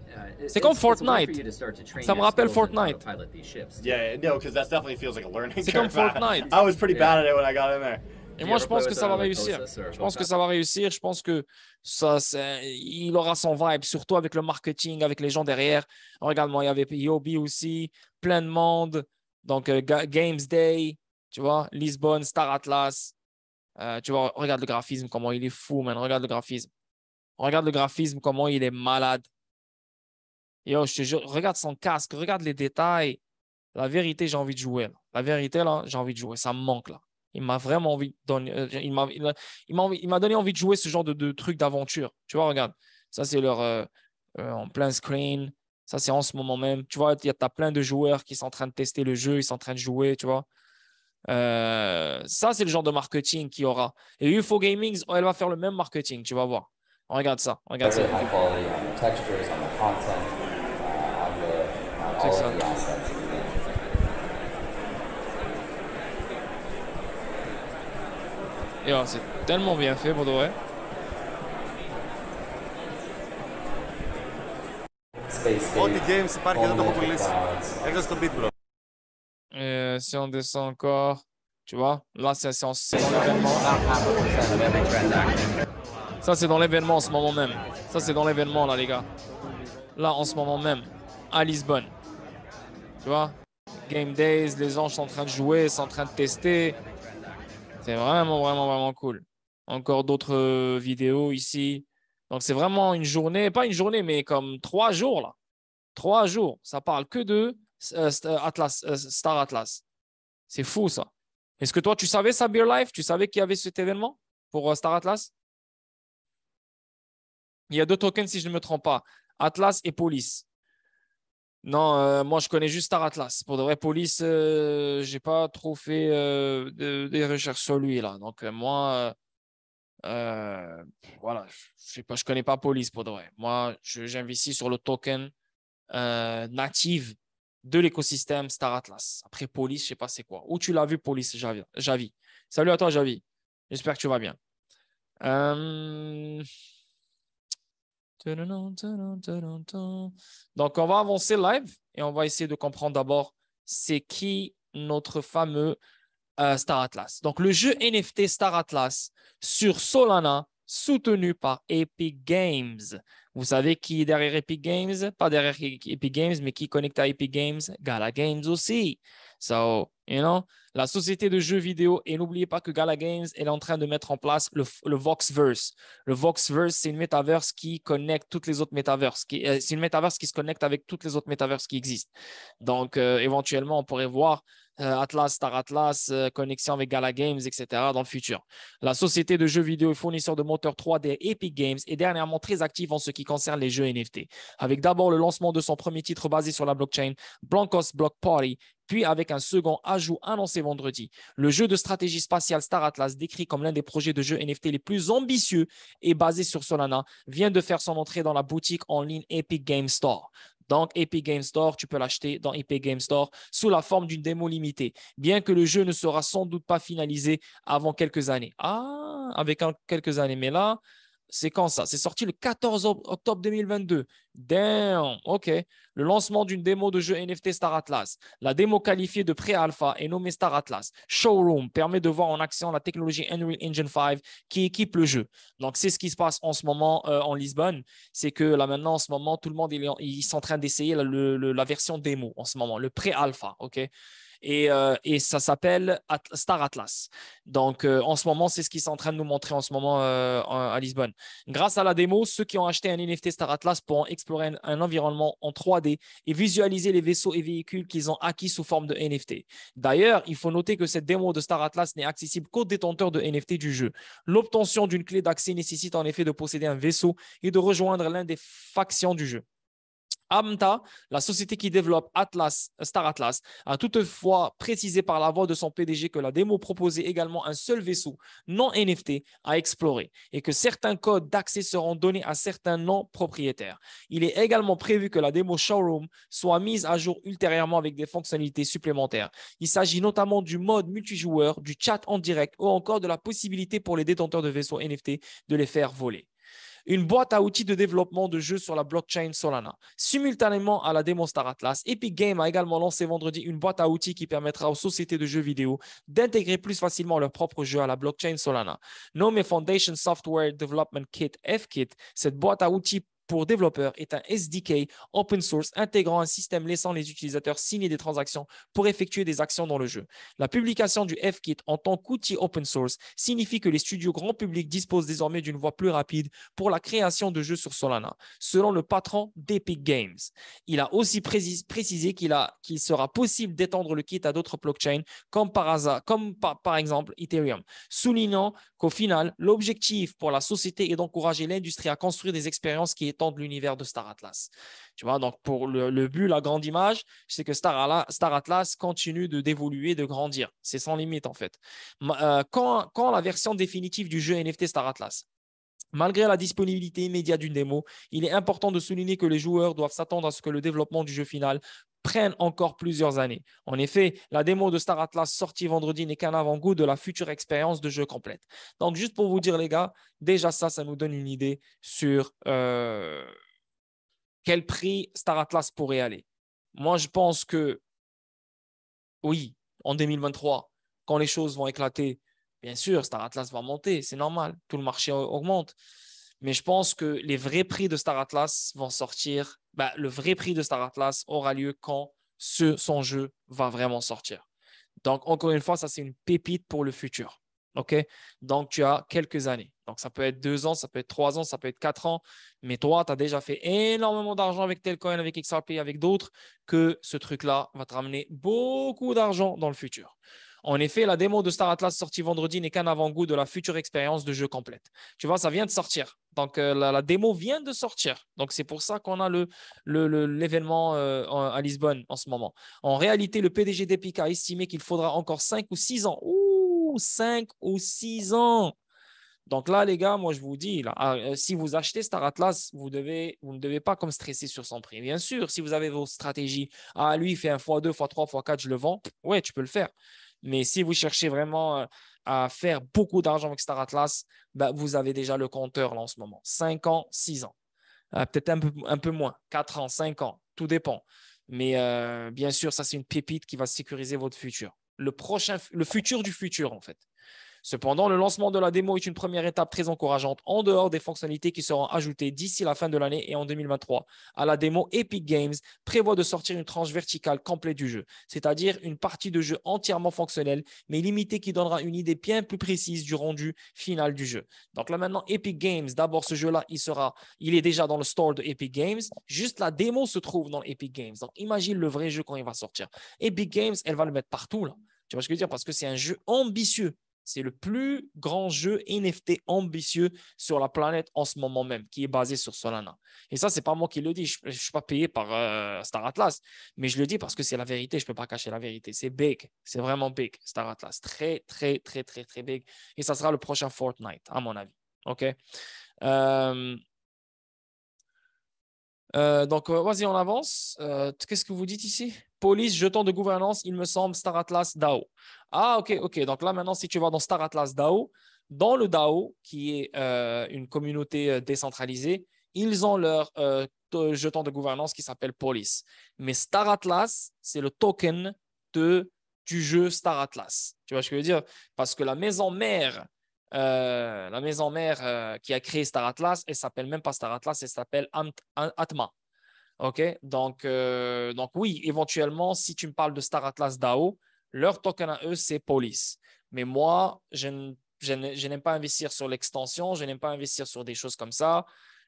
C'est comme Fortnite. Ça me rappelle Fortnite. C'est comme Fortnite. I was pretty bad at it when I got in there. Et moi, je pense que ça va réussir. Je pense que ça va réussir. Je pense que ça, il aura son vibe, surtout avec le marketing, avec les gens derrière. Regarde-moi, il y avait Yobi aussi, plein de monde. Donc, Games Day, tu vois, Lisbonne, Star Atlas. Tu vois, regarde le graphisme, comment il est fou, man. Regarde le graphisme. Regarde le graphisme, comment il est malade. Yo, je te jure, regarde son casque, regarde les détails. La vérité, j'ai envie de jouer. Là. La vérité, là, j'ai envie de jouer. Ça me manque, là. Il m'a vraiment envie de donner, il m'a donné envie de jouer ce genre de truc d'aventure. Tu vois, regarde. Ça, c'est leur en plein screen. Ça, c'est en ce moment même. Tu vois, tu as plein de joueurs qui sont en train de tester le jeu, ils sont en train de jouer, tu vois. Ça, c'est le genre de marketing qu'il y aura. Et UFO Gaming, elle va faire le même marketing, tu vas voir. Regarde ça, regarde ça. C'est ça. Et alors, c'est tellement bien fait pour de vrai. Si on descend encore, tu vois, là, c'est dans l'événement. Ça, c'est dans l'événement en ce moment même. Ça, c'est dans l'événement, là, les gars. Là, en ce moment même, à Lisbonne. Tu vois, Game Days, les gens sont en train de jouer, sont en train de tester. C'est vraiment, vraiment, vraiment cool. Encore d'autres vidéos ici. Donc, c'est vraiment une journée, pas une journée, mais comme 3 jours, là. 3 jours. Ça parle que de Atlas, Star Atlas. C'est fou, ça. Est-ce que toi, tu savais ça, Beer Life? Tu savais qu'il y avait cet événement pour Star Atlas? Il y a 2 tokens, si je ne me trompe pas. Atlas et Police. Non, moi, je connais juste Star Atlas. Pour de vrai, Police, je n'ai pas trop fait des recherches sur lui, là. Donc, moi, voilà, je sais pas, je connais pas Police, pour de vrai. Moi, j'investis sur le token native de l'écosystème Star Atlas. Après Police, je ne sais pas c'est quoi. Où tu l'as vu, Police, Javi? Salut à toi, Javi. J'espère que tu vas bien. Donc, on va avancer live et on va essayer de comprendre d'abord c'est qui notre fameux Star Atlas. Donc, le jeu NFT Star Atlas sur Solana, soutenu par Epic Games. Vous savez qui est derrière Epic Games? Pas derrière Epic Games, mais qui connecte à Epic Games? Gala Games aussi. So, la société de jeux vidéo, et n'oubliez pas que Gala Games est en train de mettre en place le Voxverse. Le Voxverse, c'est une métaverse qui connecte toutes les autres métaverses. C'est une métaverse qui se connecte avec toutes les autres métaverses qui existent. Donc, éventuellement, on pourrait voir Atlas, Star Atlas, connexion avec Gala Games, etc. dans le futur. La société de jeux vidéo et fournisseur de moteurs 3D Epic Games est dernièrement très active en ce qui concerne les jeux NFT, avec d'abord le lancement de son premier titre basé sur la blockchain, Blankos Block Party, puis avec un second ajout annoncé vendredi. Le jeu de stratégie spatiale Star Atlas, décrit comme l'un des projets de jeux NFT les plus ambitieux et basé sur Solana, vient de faire son entrée dans la boutique en ligne Epic Games Store. Donc, Epic Games Store, tu peux l'acheter dans Epic Games Store sous la forme d'une démo limitée, bien que le jeu ne sera sans doute pas finalisé avant quelques années. Ah, avec quelques années. Mais là, c'est quand ça? C'est sorti le 14 octobre 2022. Damn, OK. Le lancement d'une démo de jeu NFT Star Atlas. La démo qualifiée de pré-alpha est nommée Star Atlas. Showroom permet de voir en action la technologie Unreal Engine 5 qui équipe le jeu. Donc, c'est ce qui se passe en ce moment en Lisbonne. C'est que là, maintenant, en ce moment, tout le monde ils sont en train d'essayer la version démo en ce moment, le pré-alpha. OK? Et ça s'appelle Star Atlas. Donc, en ce moment, c'est ce qu'ils sont en train de nous montrer en ce moment à Lisbonne. Grâce à la démo, ceux qui ont acheté un NFT Star Atlas pourront explorer un environnement en 3D et visualiser les vaisseaux et véhicules qu'ils ont acquis sous forme de NFT. D'ailleurs, il faut noter que cette démo de Star Atlas n'est accessible qu'aux détenteurs de NFT du jeu. L'obtention d'une clé d'accès nécessite en effet de posséder un vaisseau et de rejoindre l'un des factions du jeu. Amta, la société qui développe Star Atlas, a toutefois précisé par la voix de son PDG que la démo proposait également un seul vaisseau non NFT à explorer et que certains codes d'accès seront donnés à certains non-propriétaires. Il est également prévu que la démo Showroom soit mise à jour ultérieurement avec des fonctionnalités supplémentaires. Il s'agit notamment du mode multijoueur, du chat en direct ou encore de la possibilité pour les détenteurs de vaisseaux NFT de les faire voler. Une boîte à outils de développement de jeux sur la blockchain Solana. Simultanément à la démo Star Atlas, Epic Games a également lancé vendredi une boîte à outils qui permettra aux sociétés de jeux vidéo d'intégrer plus facilement leurs propres jeux à la blockchain Solana. Nommée Foundation Software Development Kit, FKit, cette boîte à outils pour développeurs est un SDK open source intégrant un système laissant les utilisateurs signer des transactions pour effectuer des actions dans le jeu. La publication du FKit en tant qu'outil open source signifie que les studios grand public disposent désormais d'une voie plus rapide pour la création de jeux sur Solana, selon le patron d'Epic Games. Il a aussi précisé qu'il sera possible d'étendre le kit à d'autres blockchains, comme par exemple Ethereum, soulignant qu'au final, l'objectif pour la société est d'encourager l'industrie à construire des expériences qui étendent l'univers de Star Atlas. Tu vois, donc pour le but, la grande image, c'est que Star Atlas continue d'évoluer, de grandir. C'est sans limite en fait. Quand la version définitive du jeu NFT Star Atlas? Malgré la disponibilité immédiate d'une démo, il est important de souligner que les joueurs doivent s'attendre à ce que le développement du jeu final prenne encore plusieurs années. En effet, la démo de Star Atlas sortie vendredi n'est qu'un avant-goût de la future expérience de jeu complète. Donc, juste pour vous dire, les gars, déjà ça nous donne une idée sur quel prix Star Atlas pourrait aller. Moi, je pense que oui, en 2023, quand les choses vont éclater, bien sûr, Star Atlas va monter, c'est normal, tout le marché augmente. Mais je pense que les vrais prix de Star Atlas vont sortir. Le vrai prix de Star Atlas aura lieu quand son jeu va vraiment sortir. Donc, encore une fois, ça, c'est une pépite pour le futur. OK? Donc, tu as quelques années. Donc, ça peut être 2 ans, ça peut être 3 ans, ça peut être 4 ans. Mais toi, tu as déjà fait énormément d'argent avec Telcoin, avec XRP, avec d'autres, que ce truc-là va te ramener beaucoup d'argent dans le futur. En effet, la démo de Star Atlas sortie vendredi n'est qu'un avant-goût de la future expérience de jeu complète. Tu vois, ça vient de sortir. Donc, la démo vient de sortir. Donc, c'est pour ça qu'on a l'événement à Lisbonne en ce moment. En réalité, le PDG d'Epic a estimé qu'il faudra encore 5 ou 6 ans. Ouh, 5 ou 6 ans Donc là, les gars, moi, je vous dis, là, si vous achetez Star Atlas, vous ne devez pas comme stresser sur son prix. Bien sûr, si vous avez vos stratégies, lui, il fait un x2, x3, x4, je le vends, ouais, tu peux le faire. Mais si vous cherchez vraiment à faire beaucoup d'argent avec Star Atlas, bah, vous avez déjà le compteur là en ce moment. 5 ans, 6 ans. Peut-être un peu moins, 4 ans, 5 ans, tout dépend. Mais bien sûr, ça, c'est une pépite qui va sécuriser votre futur. Le futur du futur, en fait. Cependant, le lancement de la démo est une première étape très encourageante en dehors des fonctionnalités qui seront ajoutées d'ici la fin de l'année et en 2023. À la démo, Epic Games prévoit de sortir une tranche verticale complète du jeu, c'est-à-dire une partie de jeu entièrement fonctionnelle, mais limitée qui donnera une idée bien plus précise du rendu final du jeu. Donc là maintenant, Epic Games, d'abord ce jeu-là, il est déjà dans le store de Epic Games. Juste la démo se trouve dans Epic Games. Donc imagine le vrai jeu quand il va sortir. Epic Games, elle va le mettre partout là. Tu vois ce que je veux dire? Parce que c'est un jeu ambitieux. C'est le plus grand jeu NFT ambitieux sur la planète en ce moment même, qui est basé sur Solana. Et ça, ce n'est pas moi qui le dis. Je ne suis pas payé par Star Atlas, mais je le dis parce que c'est la vérité. Je ne peux pas cacher la vérité. C'est big. C'est vraiment big, Star Atlas. Très, très, très, très, très big. Et ça sera le prochain Fortnite, à mon avis. OK? Donc, vas-y, on avance. Qu'est-ce que vous dites ici? Police, jeton de gouvernance, il me semble, Star Atlas DAO. Ah, ok, ok. Donc là, maintenant, si tu vas dans Star Atlas DAO, dans le DAO, qui est une communauté décentralisée, ils ont leur jeton de gouvernance qui s'appelle Police. Mais Star Atlas, c'est le token du jeu Star Atlas. Tu vois ce que je veux dire? Parce que la maison mère qui a créé Star Atlas, elle s'appelle même pas Star Atlas, elle s'appelle Atma. OK? Donc oui, éventuellement, si tu me parles de Star Atlas DAO, leur token à eux, c'est Police. Mais moi, je n'aime pas investir sur l'extension, je n'aime pas investir sur des choses comme ça.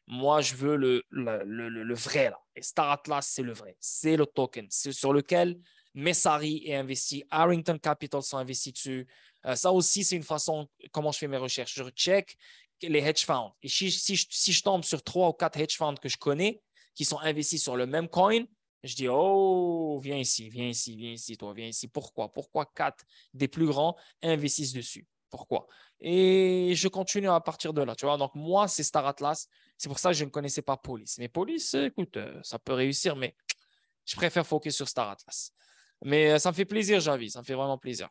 Moi, je veux le vrai, là. Et Star Atlas, c'est le vrai. C'est le token. C'est sur lequel Messari est investi, Harrington Capital sont investis dessus. Ça aussi, c'est une façon comment je fais mes recherches. Je check les hedge funds. Et si je tombe sur 3 ou 4 hedge funds que je connais, qui sont investis sur le même coin, je dis, oh, viens ici, viens ici, viens ici, toi, viens ici. Pourquoi? Pourquoi 4 des plus grands investissent dessus? Pourquoi? Et je continue à partir de là, tu vois. Donc, moi, c'est Star Atlas. C'est pour ça que je ne connaissais pas Police. Mais Police, écoute, ça peut réussir, mais je préfère focus sur Star Atlas. Mais ça me fait plaisir, Javi. Ça me fait vraiment plaisir.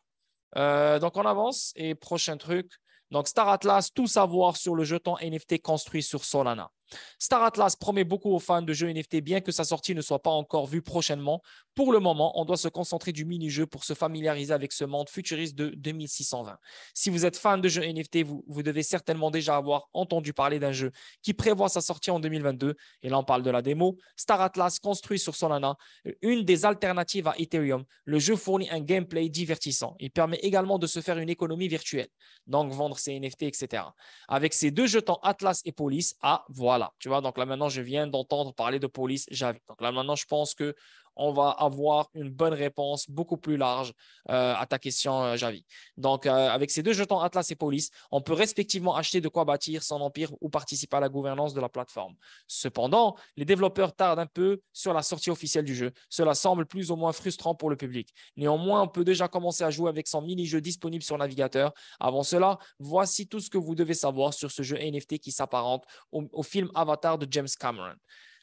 Donc, on avance. Et prochain truc. Donc, Star Atlas, tout savoir sur le jeton NFT construit sur Solana. Star Atlas promet beaucoup aux fans de jeux NFT, bien que sa sortie ne soit pas encore vue prochainement. Pour le moment, on doit se concentrer du mini-jeu pour se familiariser avec ce monde futuriste de 2620. Si vous êtes fan de jeux NFT, vous devez certainement déjà avoir entendu parler d'un jeu qui prévoit sa sortie en 2022. Et là, on parle de la démo. Star Atlas, construit sur Solana, une des alternatives à Ethereum. Le jeu fournit un gameplay divertissant. Il permet également de se faire une économie virtuelle, donc vendre ses NFT, etc. Avec ces 2 jetons Atlas et Police, voilà. Tu vois, donc là maintenant, je viens d'entendre parler de Police Javi. Donc là maintenant, je pense que on va avoir une bonne réponse beaucoup plus large à ta question, Javi. Donc, avec ces 2 jetons Atlas et Police, on peut respectivement acheter de quoi bâtir son empire ou participer à la gouvernance de la plateforme. Cependant, les développeurs tardent un peu sur la sortie officielle du jeu. Cela semble plus ou moins frustrant pour le public. Néanmoins, on peut déjà commencer à jouer avec son mini-jeu disponible sur navigateur. Avant cela, voici tout ce que vous devez savoir sur ce jeu NFT qui s'apparente au film Avatar de James Cameron.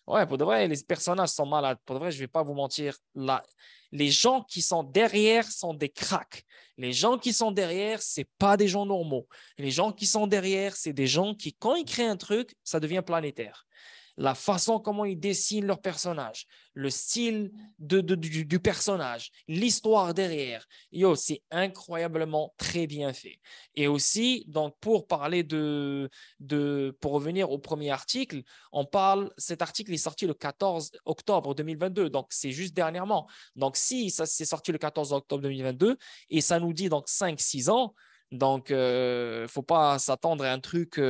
Ouais, pour de vrai, les personnages sont malades. Pour de vrai, je ne vais pas vous mentir. Là, les gens qui sont derrière sont des cracks. Les gens qui sont derrière, ce n'est pas des gens normaux. Les gens qui sont derrière, c'est des gens qui, quand ils créent un truc, ça devient planétaire. La façon comment ils dessinent leur personnage, le style du personnage, l'histoire derrière. Yo, c'est incroyablement très bien fait. Et aussi, donc, pour parler pour revenir au premier article, cet article est sorti le 14 octobre 2022, donc c'est juste dernièrement. Donc, si ça s'est sorti le 14 octobre 2022 et ça nous dit donc 5-6 ans, donc, il ne faut pas s'attendre à un truc.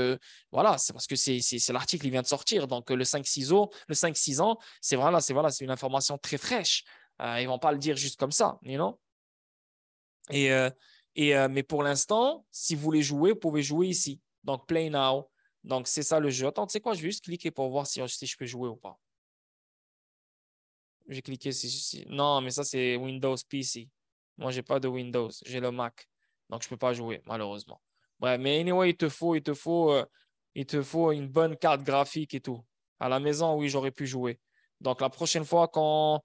Voilà, c'est parce que c'est l'article qui vient de sortir. Donc, le 5-6 ans, c'est une information très fraîche. Ils ne vont pas le dire juste comme ça, you know? Et, mais pour l'instant, si vous voulez jouer, vous pouvez jouer ici. Donc, Play Now. Donc, c'est ça le jeu. Attends, tu sais quoi? Je vais juste cliquer pour voir si je peux jouer ou pas. Je vais cliquer Non, mais ça, c'est Windows PC. Moi, je n'ai pas de Windows. J'ai le Mac. Donc, je ne peux pas jouer, malheureusement. Ouais, mais anyway, il te faut une bonne carte graphique et tout. À la maison, oui, j'aurais pu jouer. Donc, la prochaine fois, quand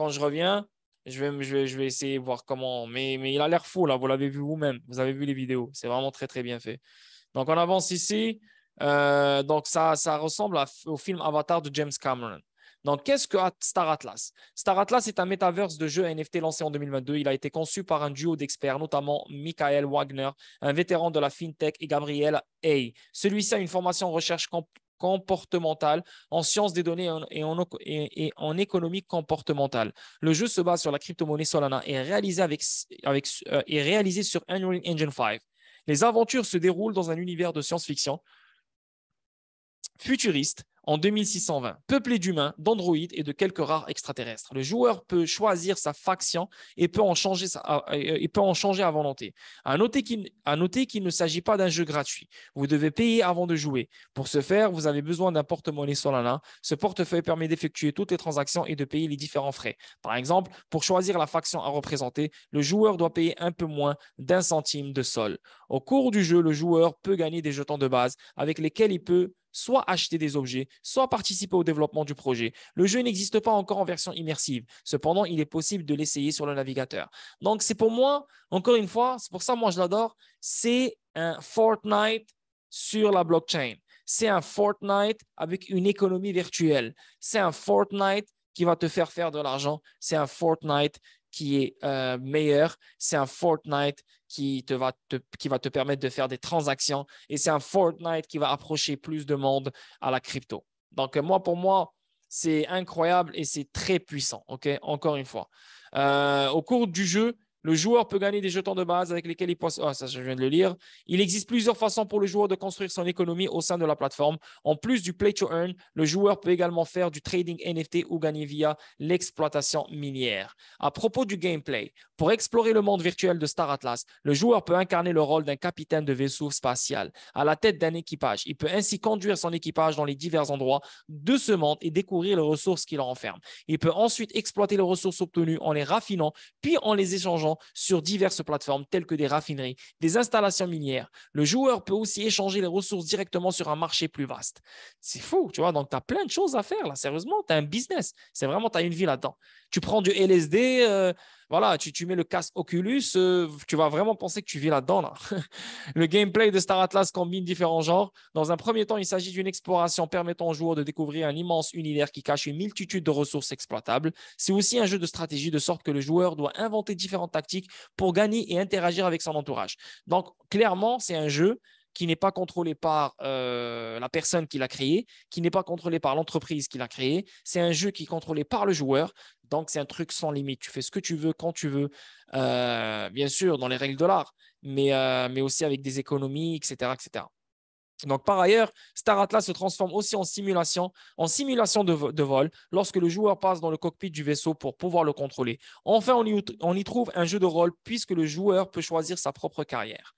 je reviens, je vais essayer de voir comment. Mais il a l'air fou, là. Vous l'avez vu vous-même. Vous avez vu les vidéos. C'est vraiment très, très bien fait. Donc, on avance ici. Donc, ça ressemble au film Avatar de James Cameron. Donc, qu'est-ce que Star Atlas? Star Atlas est un métaverse de jeux NFT lancé en 2022. Il a été conçu par un duo d'experts, notamment Michael Wagner, un vétéran de la FinTech, et Gabriel Hay. Celui-ci a une formation en recherche comportementale, en sciences des données et en économie comportementale. Le jeu se base sur la crypto-monnaie Solana et est réalisé sur Unreal Engine 5. Les aventures se déroulent dans un univers de science-fiction futuriste en 2620, peuplé d'humains, d'androïdes et de quelques rares extraterrestres. Le joueur peut choisir sa faction et peut en changer à volonté. À noter qu'il ne s'agit pas d'un jeu gratuit. Vous devez payer avant de jouer. Pour ce faire, vous avez besoin d'un porte-monnaie Solana. Ce portefeuille permet d'effectuer toutes les transactions et de payer les différents frais. Par exemple, pour choisir la faction à représenter, le joueur doit payer un peu moins d'1 centime de sol. Au cours du jeu, le joueur peut gagner des jetons de base avec lesquels il peut soit acheter des objets, soit participer au développement du projet. Le jeu n'existe pas encore en version immersive. Cependant, il est possible de l'essayer sur le navigateur. Donc, c'est pour moi, encore une fois, c'est pour ça moi je l'adore, c'est un Fortnite sur la blockchain. C'est un Fortnite avec une économie virtuelle. C'est un Fortnite qui va te faire de l'argent. C'est un Fortnite qui est meilleur. C'est un Fortnite qui va te permettre de faire des transactions. Et c'est un Fortnite qui va approcher plus de monde à la crypto. Donc, pour moi, c'est incroyable et c'est très puissant. Okay? Encore une fois. Au cours du jeu, le joueur peut gagner des jetons de base avec lesquels il possède. Ça, je viens de le lire. Il existe plusieurs façons pour le joueur de construire son économie au sein de la plateforme. En plus du play to earn, le joueur peut également faire du trading NFT ou gagner via l'exploitation minière. À propos du gameplay, pour explorer le monde virtuel de Star Atlas, le joueur peut incarner le rôle d'un capitaine de vaisseau spatial à la tête d'un équipage. Il peut ainsi conduire son équipage dans les divers endroits de ce monde et découvrir les ressources qu'il renferme. Il peut ensuite exploiter les ressources obtenues en les raffinant, puis en les échangeant sur diverses plateformes telles que des raffineries, des installations minières. Le joueur peut aussi échanger les ressources directement sur un marché plus vaste. C'est fou, tu vois, donc tu as plein de choses à faire là, sérieusement, tu as un business, c'est vraiment, tu as une vie là-dedans. Tu prends du LSD, voilà, tu mets le casque Oculus, tu vas vraiment penser que tu vis là-dedans. Là. Le gameplay de Star Atlas combine différents genres. Dans un premier temps, il s'agit d'une exploration permettant aux joueurs de découvrir un immense univers qui cache une multitude de ressources exploitables. C'est aussi un jeu de stratégie de sorte que le joueur doit inventer différentes tactiques pour gagner et interagir avec son entourage. Donc, clairement, c'est un jeu qui n'est pas contrôlé par la personne qui l'a créé, qui n'est pas contrôlé par l'entreprise qui l'a créé. C'est un jeu qui est contrôlé par le joueur. Donc, c'est un truc sans limite. Tu fais ce que tu veux, quand tu veux, bien sûr, dans les règles de l'art, mais aussi avec des économies, etc., etc. Donc, par ailleurs, Star Atlas se transforme aussi en simulation de vol lorsque le joueur passe dans le cockpit du vaisseau pour pouvoir le contrôler. Enfin, on y trouve un jeu de rôle puisque le joueur peut choisir sa propre carrière.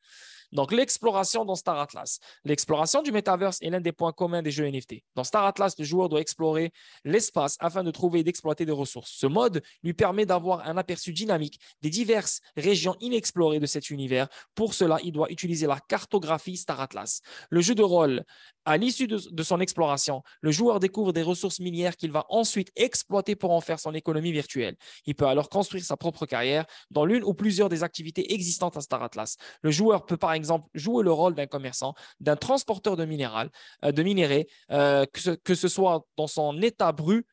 Donc, l'exploration dans Star Atlas. L'exploration du metaverse est l'un des points communs des jeux NFT. Dans Star Atlas, le joueur doit explorer l'espace afin de trouver et d'exploiter des ressources. Ce mode lui permet d'avoir un aperçu dynamique des diverses régions inexplorées de cet univers. Pour cela, il doit utiliser la cartographie Star Atlas. Le jeu de rôle, à l'issue de son exploration, le joueur découvre des ressources minières qu'il va ensuite exploiter pour en faire son économie virtuelle. Il peut alors construire sa propre carrière dans l'une ou plusieurs des activités existantes à Star Atlas. Le joueur peut par exemple jouer le rôle d'un commerçant, d'un transporteur de minéraux, que ce soit dans son état brut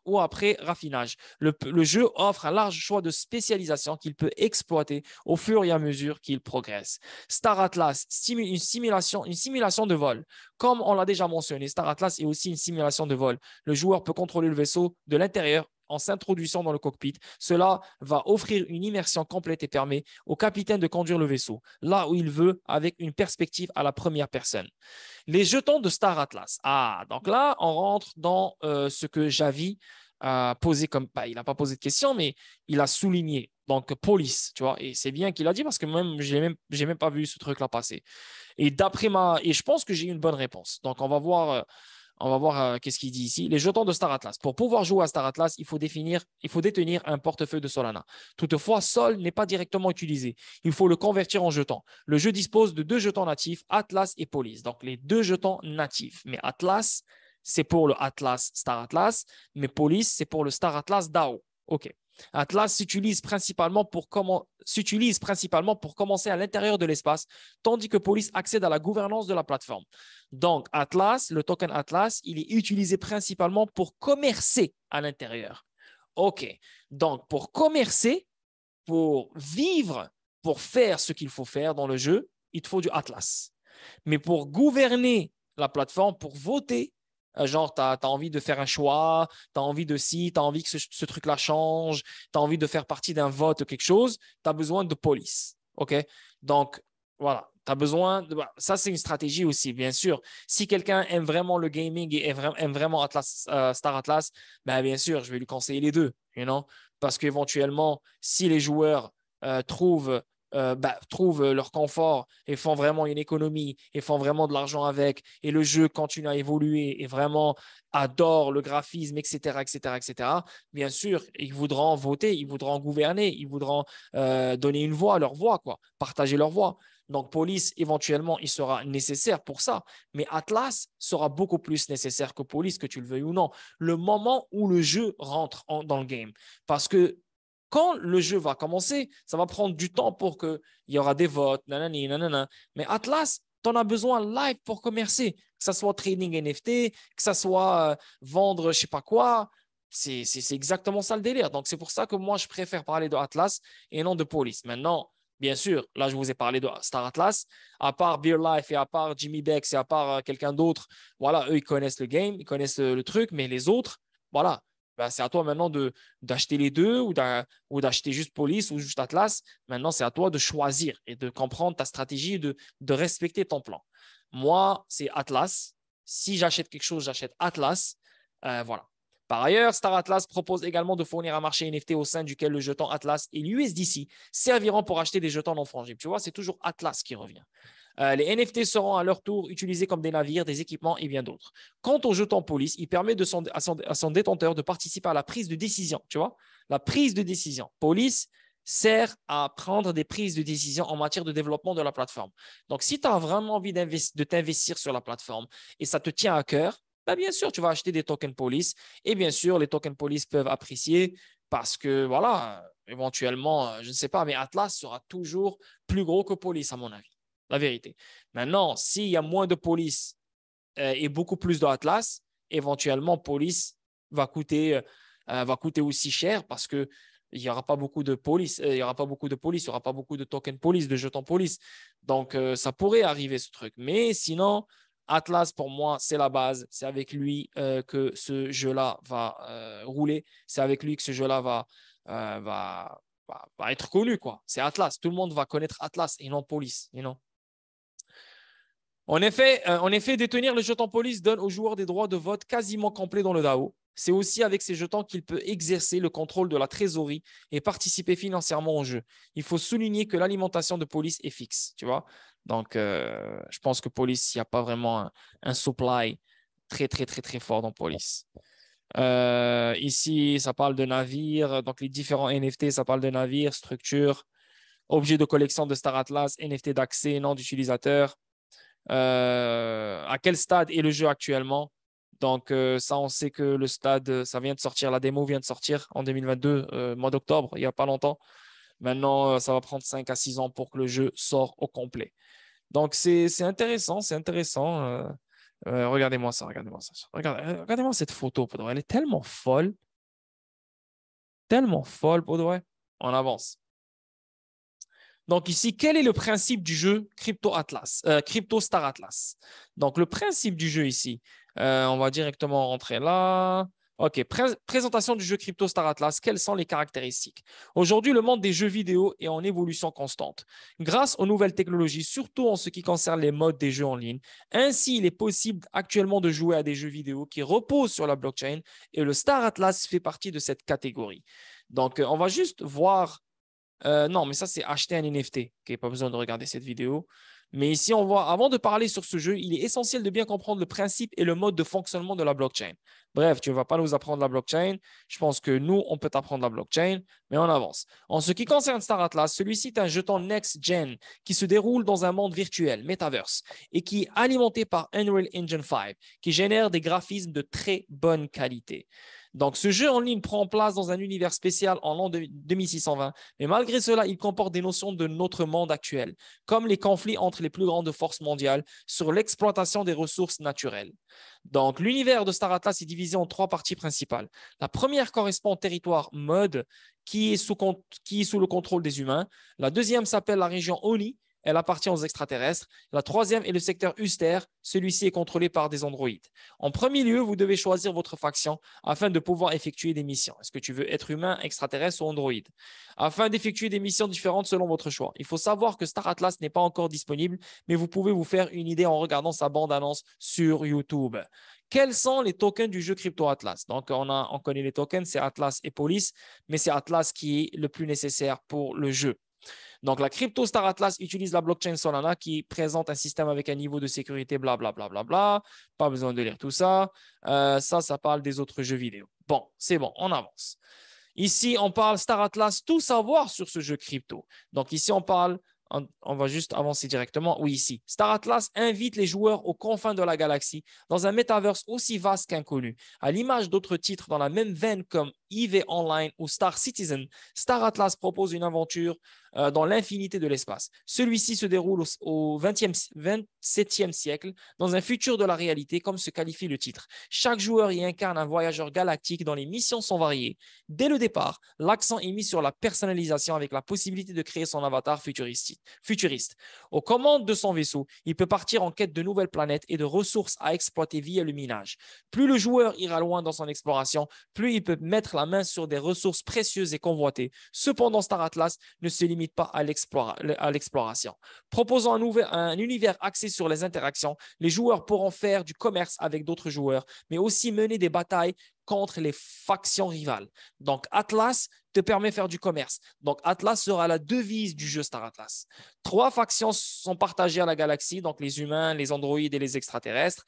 ou après raffinage. Le jeu offre un large choix de spécialisation qu'il peut exploiter au fur et à mesure qu'il progresse. Star Atlas stimule une simulation de vol. Comme on l'a déjà mentionné, Star Atlas est aussi une simulation de vol. Le joueur peut contrôler le vaisseau de l'intérieur en s'introduisant dans le cockpit. Cela va offrir une immersion complète et permet au capitaine de conduire le vaisseau là où il veut avec une perspective à la première personne. Les jetons de Star Atlas. Donc là, on rentre dans ce que Javi a posé comme… il n'a pas posé de question, mais il a souligné. Donc, police, tu vois. Et c'est bien qu'il a dit parce que même, j'ai même pas vu ce truc-là passer. Et je pense que j'ai une bonne réponse. Donc, on va voir On va voir qu'est-ce qu'il dit ici. Les jetons de Star Atlas. Pour pouvoir jouer à Star Atlas, il faut détenir un portefeuille de Solana. Toutefois, Sol n'est pas directement utilisé. Il faut le convertir en jetons. Le jeu dispose de deux jetons natifs, Atlas et Police. Donc, les deux jetons natifs. Mais Atlas, c'est pour le Atlas Star Atlas, mais Police, c'est pour le Star Atlas DAO. OK. Atlas s'utilise principalement pour commencer à l'intérieur de l'espace, tandis que Police accède à la gouvernance de la plateforme. Donc, Atlas, le token Atlas, il est utilisé principalement pour commercer à l'intérieur. OK. Donc, pour commercer, pour vivre, pour faire ce qu'il faut faire dans le jeu, il te faut du Atlas. Mais pour gouverner la plateforme, pour voter, genre, tu as envie de faire un choix, tu as envie de tu as envie que ce truc-là change, tu as envie de faire partie d'un vote ou quelque chose, tu as besoin de police. OK? Donc, voilà. Tu as besoin de. Ça, c'est une stratégie aussi, bien sûr. Si quelqu'un aime vraiment le gaming et aime vraiment Atlas, Star Atlas, ben, bien sûr, je vais lui conseiller les deux. Parce qu'éventuellement, si les joueurs trouvent leur confort et font vraiment une économie et font vraiment de l'argent avec, et le jeu continue à évoluer et vraiment adore le graphisme, etc., etc., etc., bien sûr, ils voudront voter, ils voudront gouverner, ils voudront donner une voix, leur voix, quoi, partager leur voix. Donc, Police, éventuellement, il sera nécessaire pour ça. Mais Atlas sera beaucoup plus nécessaire que Police, que tu le veuilles ou non. Le moment où le jeu rentre dans le game. Parce que quand le jeu va commencer, ça va prendre du temps pour qu'il y aura des votes, nanani, nanana. Mais Atlas, tu en as besoin live pour commercer, que ce soit trading NFT, que ce soit vendre je ne sais pas quoi. C'est exactement ça le délire. Donc, c'est pour ça que moi, je préfère parler de Atlas et non de Police. Maintenant, bien sûr, là, je vous ai parlé de Star Atlas. À part Beer Life et à part Jimmy Bex et à part quelqu'un d'autre, voilà, eux, ils connaissent le game, ils connaissent le truc, mais les autres, voilà, ben, c'est à toi maintenant d'acheter les deux ou d'acheter juste Police ou juste Atlas. Maintenant, c'est à toi de choisir et de comprendre ta stratégie, de respecter ton plan. Moi, c'est Atlas. Si j'achète quelque chose, j'achète Atlas. Voilà. Par ailleurs, Star Atlas propose également de fournir un marché NFT au sein duquel le jeton Atlas et l'USDC serviront pour acheter des jetons non fongibles. Tu vois, c'est toujours Atlas qui revient. Les NFT seront à leur tour utilisés comme des navires, des équipements et bien d'autres. Quant au jeton Police, il permet à son détenteur de participer à la prise de décision. Tu vois, la prise de décision. Police sert à prendre des prises de décision en matière de développement de la plateforme. Donc, si tu as vraiment envie de t'investir sur la plateforme et ça te tient à cœur, ben bien sûr, tu vas acheter des tokens Police. Et bien sûr, les tokens Police peuvent apprécier parce que, voilà, éventuellement, je ne sais pas, mais Atlas sera toujours plus gros que Police, à mon avis. La vérité. Maintenant, s'il y a moins de Police et beaucoup plus de Atlas, éventuellement, Police va coûter aussi cher parce que il n'y aura pas beaucoup de police, il n'y aura pas beaucoup de police, il n'y aura pas beaucoup de tokens police, de jetons police. Donc, ça pourrait arriver ce truc. Mais sinon, Atlas, pour moi, c'est la base. C'est avec lui que ce jeu-là va rouler. C'est avec lui que ce jeu-là va être connu, quoi. C'est Atlas. Tout le monde va connaître Atlas et non police. En effet, détenir le jeton police donne aux joueurs des droits de vote quasiment complets dans le DAO. C'est aussi avec ces jetons qu'il peut exercer le contrôle de la trésorerie et participer financièrement au jeu. Il faut souligner que l'alimentation de police est fixe, tu vois. Donc, je pense que police, il n'y a pas vraiment un supply très, très, très, très fort dans police. Ici, ça parle de navires. Donc, les différents NFT, ça parle de navires, structures, objets de collection de Star Atlas, NFT d'accès, nom d'utilisateur. À quel stade est le jeu actuellement. Donc, ça, on sait que le stade, ça vient de sortir, la démo vient de sortir en 2022, mois d'octobre, il n'y a pas longtemps. Maintenant, ça va prendre 5 à 6 ans pour que le jeu sorte au complet. Donc, c'est intéressant, c'est intéressant. Regardez-moi ça, regardez-moi ça. Regardez-moi cette photo, pour de vrai. Elle est tellement folle, pour de vrai. On avance. Donc ici, quel est le principe du jeu Crypto Star Atlas? Donc le principe du jeu ici, on va directement rentrer là. OK, présentation du jeu Crypto Star Atlas. Quelles sont les caractéristiques? Aujourd'hui, le monde des jeux vidéo est en évolution constante. Grâce aux nouvelles technologies, surtout en ce qui concerne les modes des jeux en ligne, ainsi, il est possible actuellement de jouer à des jeux vidéo qui reposent sur la blockchain et le Star Atlas fait partie de cette catégorie. Donc, on va juste voir non, mais ça, c'est acheter un NFT. Okay, pas besoin de regarder cette vidéo. Mais ici, on voit, avant de parler sur ce jeu, il est essentiel de bien comprendre le principe et le mode de fonctionnement de la blockchain. Bref, tu ne vas pas nous apprendre la blockchain. Je pense que nous, on peut t'apprendre la blockchain, mais on avance. En ce qui concerne Star Atlas, celui-ci est un jeton next-gen qui se déroule dans un monde virtuel, Metaverse, et qui est alimenté par Unreal Engine 5, qui génère des graphismes de très bonne qualité. Donc, ce jeu en ligne prend place dans un univers spécial en l'an 2620, mais malgré cela, il comporte des notions de notre monde actuel, comme les conflits entre les plus grandes forces mondiales sur l'exploitation des ressources naturelles. Donc, l'univers de Star Atlas est divisé en 3 parties principales. La première correspond au territoire mode qui est sous le contrôle des humains. La deuxième s'appelle la région Oni. Elle appartient aux extraterrestres. La troisième est le secteur Uster. Celui-ci est contrôlé par des androïdes. En premier lieu, vous devez choisir votre faction afin de pouvoir effectuer des missions. Est-ce que tu veux être humain, extraterrestre ou androïde? Afin d'effectuer des missions différentes selon votre choix. Il faut savoir que Star Atlas n'est pas encore disponible, mais vous pouvez vous faire une idée en regardant sa bande-annonce sur YouTube. Quels sont les tokens du jeu Crypto Atlas? Donc, on connaît les tokens, c'est Atlas et Police, mais c'est Atlas qui est le plus nécessaire pour le jeu. Donc, la Crypto Star Atlas utilise la blockchain Solana qui présente un système avec un niveau de sécurité, blablabla. Bla, bla, bla, bla. Pas besoin de lire tout ça. Ça parle des autres jeux vidéo. Bon, c'est bon, on avance. Ici, on parle Star Atlas, tout savoir sur ce jeu crypto. Donc, ici, on va juste avancer directement. Oui, ici. Star Atlas invite les joueurs aux confins de la galaxie dans un metaverse aussi vaste qu'inconnu. À l'image d'autres titres dans la même veine comme EVE Online ou Star Citizen, Star Atlas propose une aventure dans l'infinité de l'espace. Celui-ci se déroule au 27e siècle, dans un futur de la réalité, comme se qualifie le titre. Chaque joueur y incarne un voyageur galactique dont les missions sont variées. Dès le départ, l'accent est mis sur la personnalisation avec la possibilité de créer son avatar futuriste. Aux commandes de son vaisseau, il peut partir en quête de nouvelles planètes et de ressources à exploiter via le minage. Plus le joueur ira loin dans son exploration, plus il peut mettre la main sur des ressources précieuses et convoitées. Cependant, Star Atlas ne se limite pas à l'exploration. Proposant un univers axé sur les interactions, les joueurs pourront faire du commerce avec d'autres joueurs, mais aussi mener des batailles contre les factions rivales. Donc, Atlas te permet de faire du commerce. Donc, Atlas sera la devise du jeu Star Atlas. 3 factions sont partagées à la galaxie, donc les humains, les androïdes et les extraterrestres.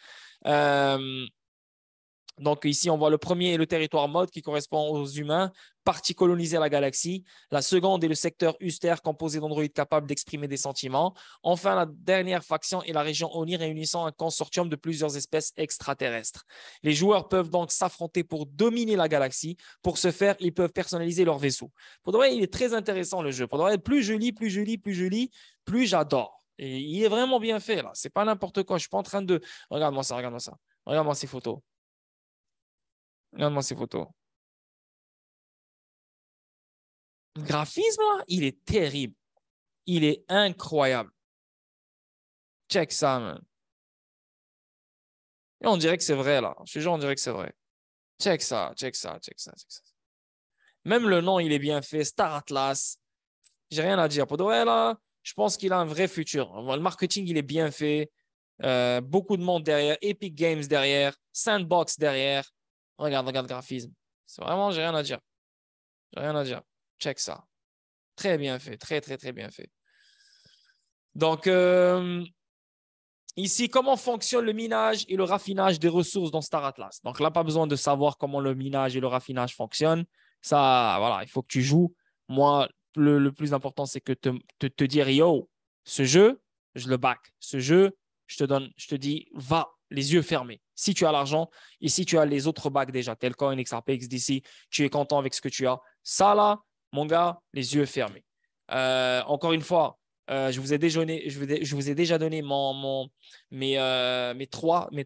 Donc ici, on voit le premier est le territoire mode qui correspond aux humains, partie colonisée à la galaxie. La seconde est le secteur Uster composé d'androïdes capables d'exprimer des sentiments. Enfin, la dernière faction est la région Oni réunissant un consortium de plusieurs espèces extraterrestres. Les joueurs peuvent donc s'affronter pour dominer la galaxie. Pour ce faire, ils peuvent personnaliser leur vaisseau. Pour de vrai, il est très intéressant le jeu. Pour de vrai, plus je lis, plus j'adore. Et il est vraiment bien fait là. C'est pas n'importe quoi. Je suis pas en train de... Regarde-moi ça. Regarde-moi ces photos. Regarde-moi ces photos. Le graphisme, là, il est terrible. Il est incroyable. Check ça, man. Et on dirait que c'est vrai, là. Je te jure, on dirait que c'est vrai. Check ça. Même le nom, il est bien fait. Star Atlas. J'ai rien à dire. Pour de vrai, là, je pense qu'il a un vrai futur. Le marketing, il est bien fait. Beaucoup de monde derrière. Epic Games derrière. Sandbox derrière. Regarde le graphisme. C'est vraiment, j'ai rien à dire. Check ça. Très bien fait. Très bien fait. Donc, ici, comment fonctionne le minage et le raffinage des ressources dans Star Atlas? Donc là, pas besoin de savoir comment le minage et le raffinage fonctionnent. Ça, voilà, il faut que tu joues. Moi, le plus important, c'est que te dire, yo, ce jeu, je le back. Ce jeu, je te dis, va, les yeux fermés. Si tu as l'argent et si tu as les autres bacs déjà, Telcoin, XRP, XDC, tu es content avec ce que tu as. Ça, là, mon gars, les yeux fermés. Encore une fois, je vous ai déjà donné mes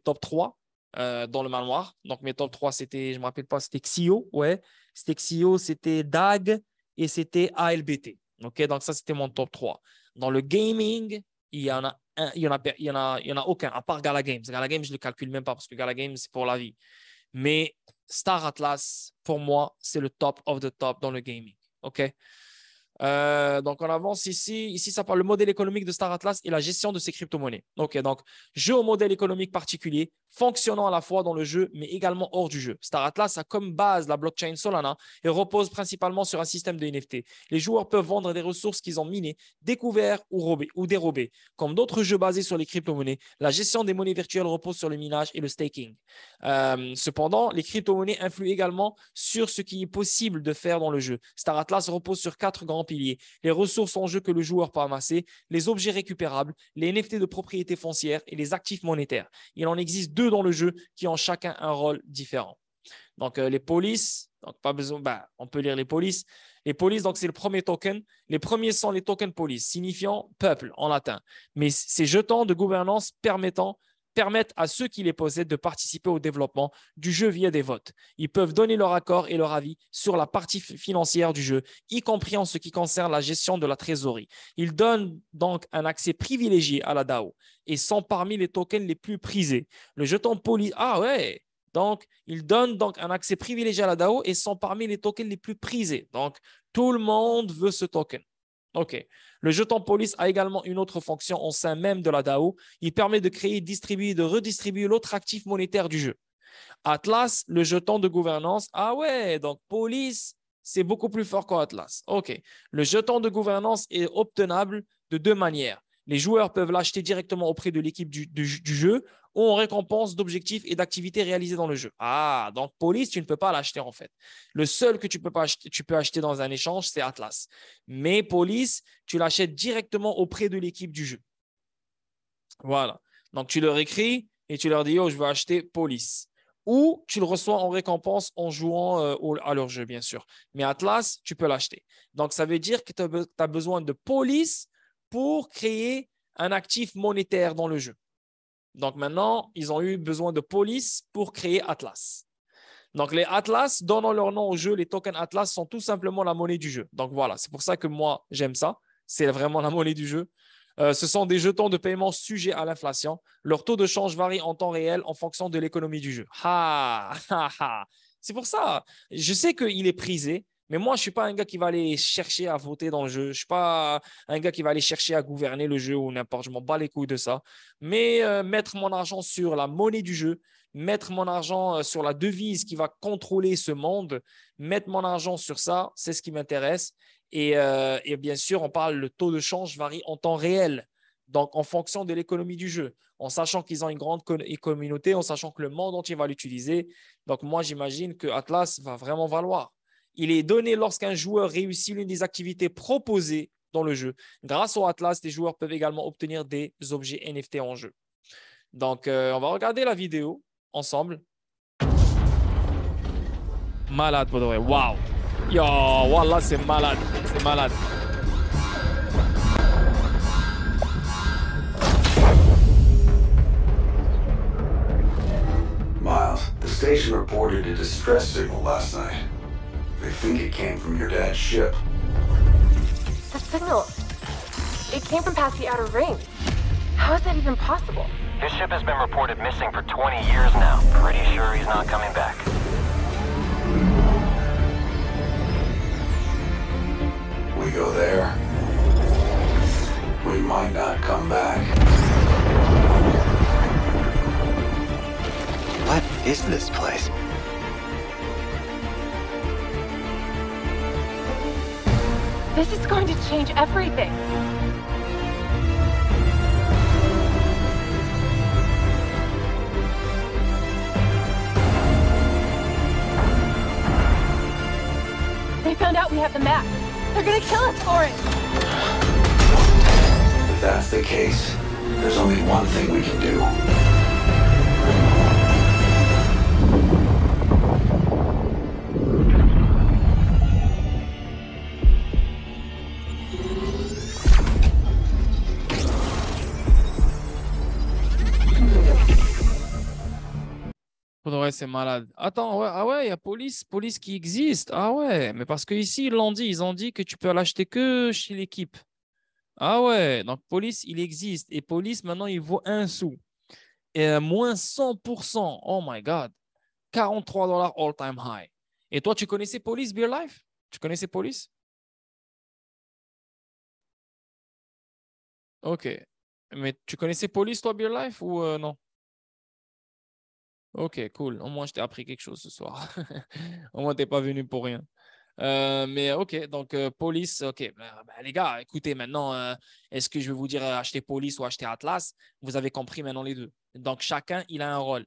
top 3 dans le manoir. Donc, mes top 3, c'était, je ne me rappelle pas, c'était Xio, ouais. C'était Xio, c'était DAG et c'était ALBT. OK, donc ça, c'était mon top 3. Dans le gaming, il y en a aucun, à part Gala Games. Gala Games, je ne le calcule même pas parce que Gala Games, c'est pour la vie. Mais Star Atlas, pour moi, c'est le top of the top dans le gaming. OK? Donc, on avance ici. Ici, ça parle le modèle économique de Star Atlas et la gestion de ses crypto-monnaies. OK, donc, jeu au modèle économique particulier. fonctionnant à la fois dans le jeu, mais également hors du jeu. Star Atlas a comme base la blockchain Solana et repose principalement sur un système de NFT. Les joueurs peuvent vendre des ressources qu'ils ont minées, découvertes ou dérobées. Comme d'autres jeux basés sur les crypto-monnaies, la gestion des monnaies virtuelles repose sur le minage et le staking. Cependant, les crypto-monnaies influent également sur ce qui est possible de faire dans le jeu. Star Atlas repose sur 4 grands piliers. Les ressources en jeu que le joueur peut amasser, les objets récupérables, les NFT de propriété foncière et les actifs monétaires. Il en existe 2 dans le jeu qui ont chacun un rôle différent. Donc, les polices, donc pas besoin, on peut lire les polices. Les polices, donc c'est le premier token. Les premiers sont les tokens police, signifiant peuple en latin. Mais ces jetons de gouvernance permettent à ceux qui les possèdent de participer au développement du jeu via des votes. Ils peuvent donner leur accord et leur avis sur la partie financière du jeu, y compris en ce qui concerne la gestion de la trésorerie. Ils donnent donc un accès privilégié à la DAO et sont parmi les tokens les plus prisés. Le jeton police, ah ouais, donc ils donnent donc un accès privilégié à la DAO et sont parmi les tokens les plus prisés. Donc tout le monde veut ce token. OK. Le jeton police a également une autre fonction au sein même de la DAO. Il permet de créer, distribuer, de redistribuer l'autre actif monétaire du jeu. Atlas, le jeton de gouvernance. Ah ouais, donc police, c'est beaucoup plus fort qu'Atlas. OK. Le jeton de gouvernance est obtenable de 2 manières. Les joueurs peuvent l'acheter directement auprès de l'équipe du jeu ou en récompense d'objectifs et d'activités réalisées dans le jeu. Ah, donc police, tu ne peux pas l'acheter en fait. Le seul que tu peux acheter dans un échange, c'est Atlas. Mais police, tu l'achètes directement auprès de l'équipe du jeu. Voilà. Donc, tu leur écris et tu leur dis, oh, je veux acheter police. Ou tu le reçois en récompense en jouant à leur jeu, bien sûr. Mais Atlas, tu peux l'acheter. Donc, ça veut dire que tu as besoin de police pour créer un actif monétaire dans le jeu. Donc, maintenant, ils ont eu besoin de police pour créer Atlas. Donc, les Atlas, donnant leur nom au jeu, les tokens Atlas sont tout simplement la monnaie du jeu. Donc, voilà, c'est pour ça que moi, j'aime ça. C'est vraiment la monnaie du jeu. Ce sont des jetons de paiement sujets à l'inflation. Leur taux de change varie en temps réel en fonction de l'économie du jeu. C'est pour ça. Je sais qu'il est prisé, mais moi, je ne suis pas un gars qui va aller chercher à voter dans le jeu. Je ne suis pas un gars qui va aller chercher à gouverner le jeu ou n'importe. Je m'en bats les couilles de ça. Mais mettre mon argent sur la monnaie du jeu, mettre mon argent sur la devise qui va contrôler ce monde, mettre mon argent sur ça, c'est ce qui m'intéresse. Et bien sûr, on parle, le taux de change varie en temps réel, donc en fonction de l'économie du jeu, en sachant qu'ils ont une grande communauté, en sachant que le monde entier va l'utiliser. Donc moi, j'imagine que Atlas va vraiment valoir. Il est donné lorsqu'un joueur réussit l'une des activités proposées dans le jeu. Grâce au Atlas, les joueurs peuvent également obtenir des objets NFT en jeu. Donc, on va regarder la vidéo ensemble. Malade pour de vrai. Waouh! Yo, wallah, c'est malade. C'est malade. Miles, the station reported a distress signal last night. They think it came from your dad's ship. The signal, it came from past the outer ring. How is that even possible? His ship has been reported missing for 20 years now. Pretty sure he's not coming back. We go there, we might not come back. What is this place? This is going to change everything. They found out we have the map. They're gonna kill us for it. If that's the case, there's only one thing we can do. Ouais, c'est malade. Attends, ouais, ah ouais, il y a police qui existe. Ah ouais, mais parce qu'ici, ils ont dit que tu peux l'acheter que chez l'équipe. Ah ouais, donc police, il existe. Et police, maintenant, il vaut 1 sou. Et moins 100%. Oh my God. 43 dollars all-time high. Et toi, tu connaissais Police Beer Life? Tu connaissais Police? Ok. Mais tu connaissais Police, toi, Beer Life, ou non? Ok, cool. Au moins, je t'ai appris quelque chose ce soir. Au moins, tu n'es pas venu pour rien. Mais ok, donc Police, ok. Les gars, écoutez, maintenant, est-ce que je vais vous dire acheter Police ou acheter Atlas? Vous avez compris maintenant les deux. Donc, chacun, il a un rôle.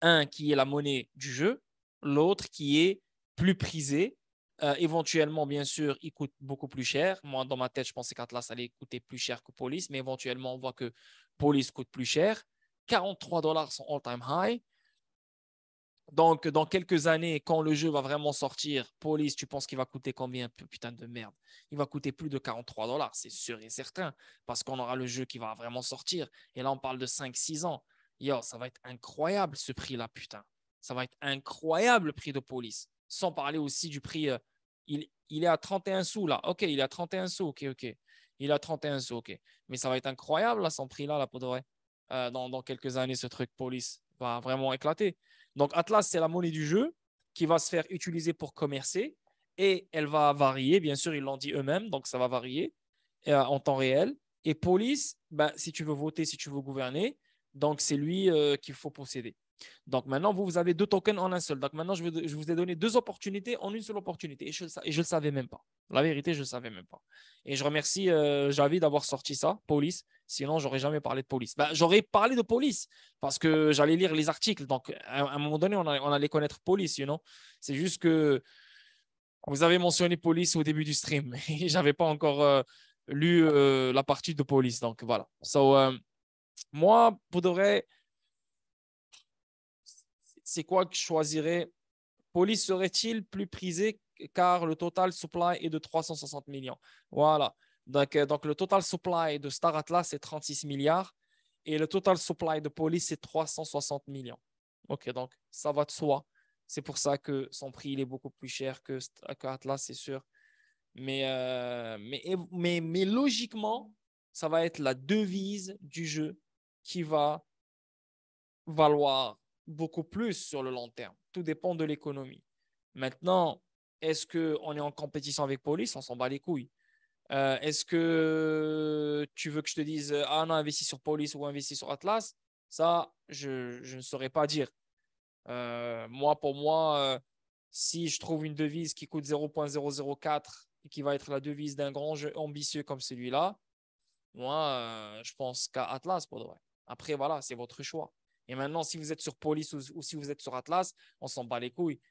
Un qui est la monnaie du jeu, l'autre qui est plus prisé. Éventuellement, bien sûr, il coûte beaucoup plus cher. Moi, dans ma tête, je pensais qu'Atlas allait coûter plus cher que Police, mais éventuellement, on voit que Police coûte plus cher. $43 son all-time high. Donc, dans quelques années, quand le jeu va vraiment sortir, Police, tu penses qu'il va coûter combien? Putain de merde. Il va coûter plus de $43, c'est sûr et certain, parce qu'on aura le jeu qui va vraiment sortir. Et là, on parle de 5-6 ans. Yo, ça va être incroyable ce prix-là, putain. Ça va être incroyable le prix de Police. Sans parler aussi du prix. Il est à 31 sous là. Ok, il est à 31 sous. Ok, ok. Il est à 31 sous. Ok. Mais ça va être incroyable là, son prix là, pour de vrai. Dans quelques années, ce truc Police va vraiment éclater. Donc, Atlas, c'est la monnaie du jeu qui va se faire utiliser pour commercer et elle va varier. Bien sûr, ils l'ont dit eux-mêmes, donc ça va varier en temps réel. Et Police, ben, si tu veux voter, si tu veux gouverner, donc c'est lui qu'il faut posséder. Donc maintenant, vous avez deux tokens en un seul. Donc maintenant, je vous ai donné deux opportunités en une seule opportunité. Et je ne le savais même pas. La vérité, je ne le savais même pas. Et je remercie Javi d'avoir sorti ça, Police. Sinon, je n'aurais jamais parlé de Police. Ben, j'aurais parlé de Police parce que j'allais lire les articles. Donc, à un moment donné, on allait connaître Police, you know? C'est juste que vous avez mentionné Police au début du stream. Et je n'avais pas encore lu la partie de Police. Donc, voilà. So, moi, pour de vrai, c'est quoi que je choisirais? Police serait-il plus prisé car le total supply est de 360 millions? Voilà. Donc le total supply de Star Atlas, c'est 36 milliards et le total supply de Police, c'est 360 millions. OK, donc ça va de soi. C'est pour ça que son prix il est beaucoup plus cher que Atlas, c'est sûr. Mais logiquement, ça va être la devise du jeu qui va valoir beaucoup plus sur le long terme. Tout dépend de l'économie. Maintenant, est-ce qu'on est en compétition avec Police? On s'en bat les couilles. Est-ce que tu veux que je te dise ah non, investis sur Police ou investis sur Atlas? Ça, je ne saurais pas dire. Pour moi, si je trouve une devise qui coûte 0.004 et qui va être la devise d'un grand jeu ambitieux comme celui-là, moi, je pense qu'à Atlas pour de vrai. Après, voilà, c'est votre choix. Et maintenant, si vous êtes sur Police ou si vous êtes sur Atlas, on s'en bat les couilles.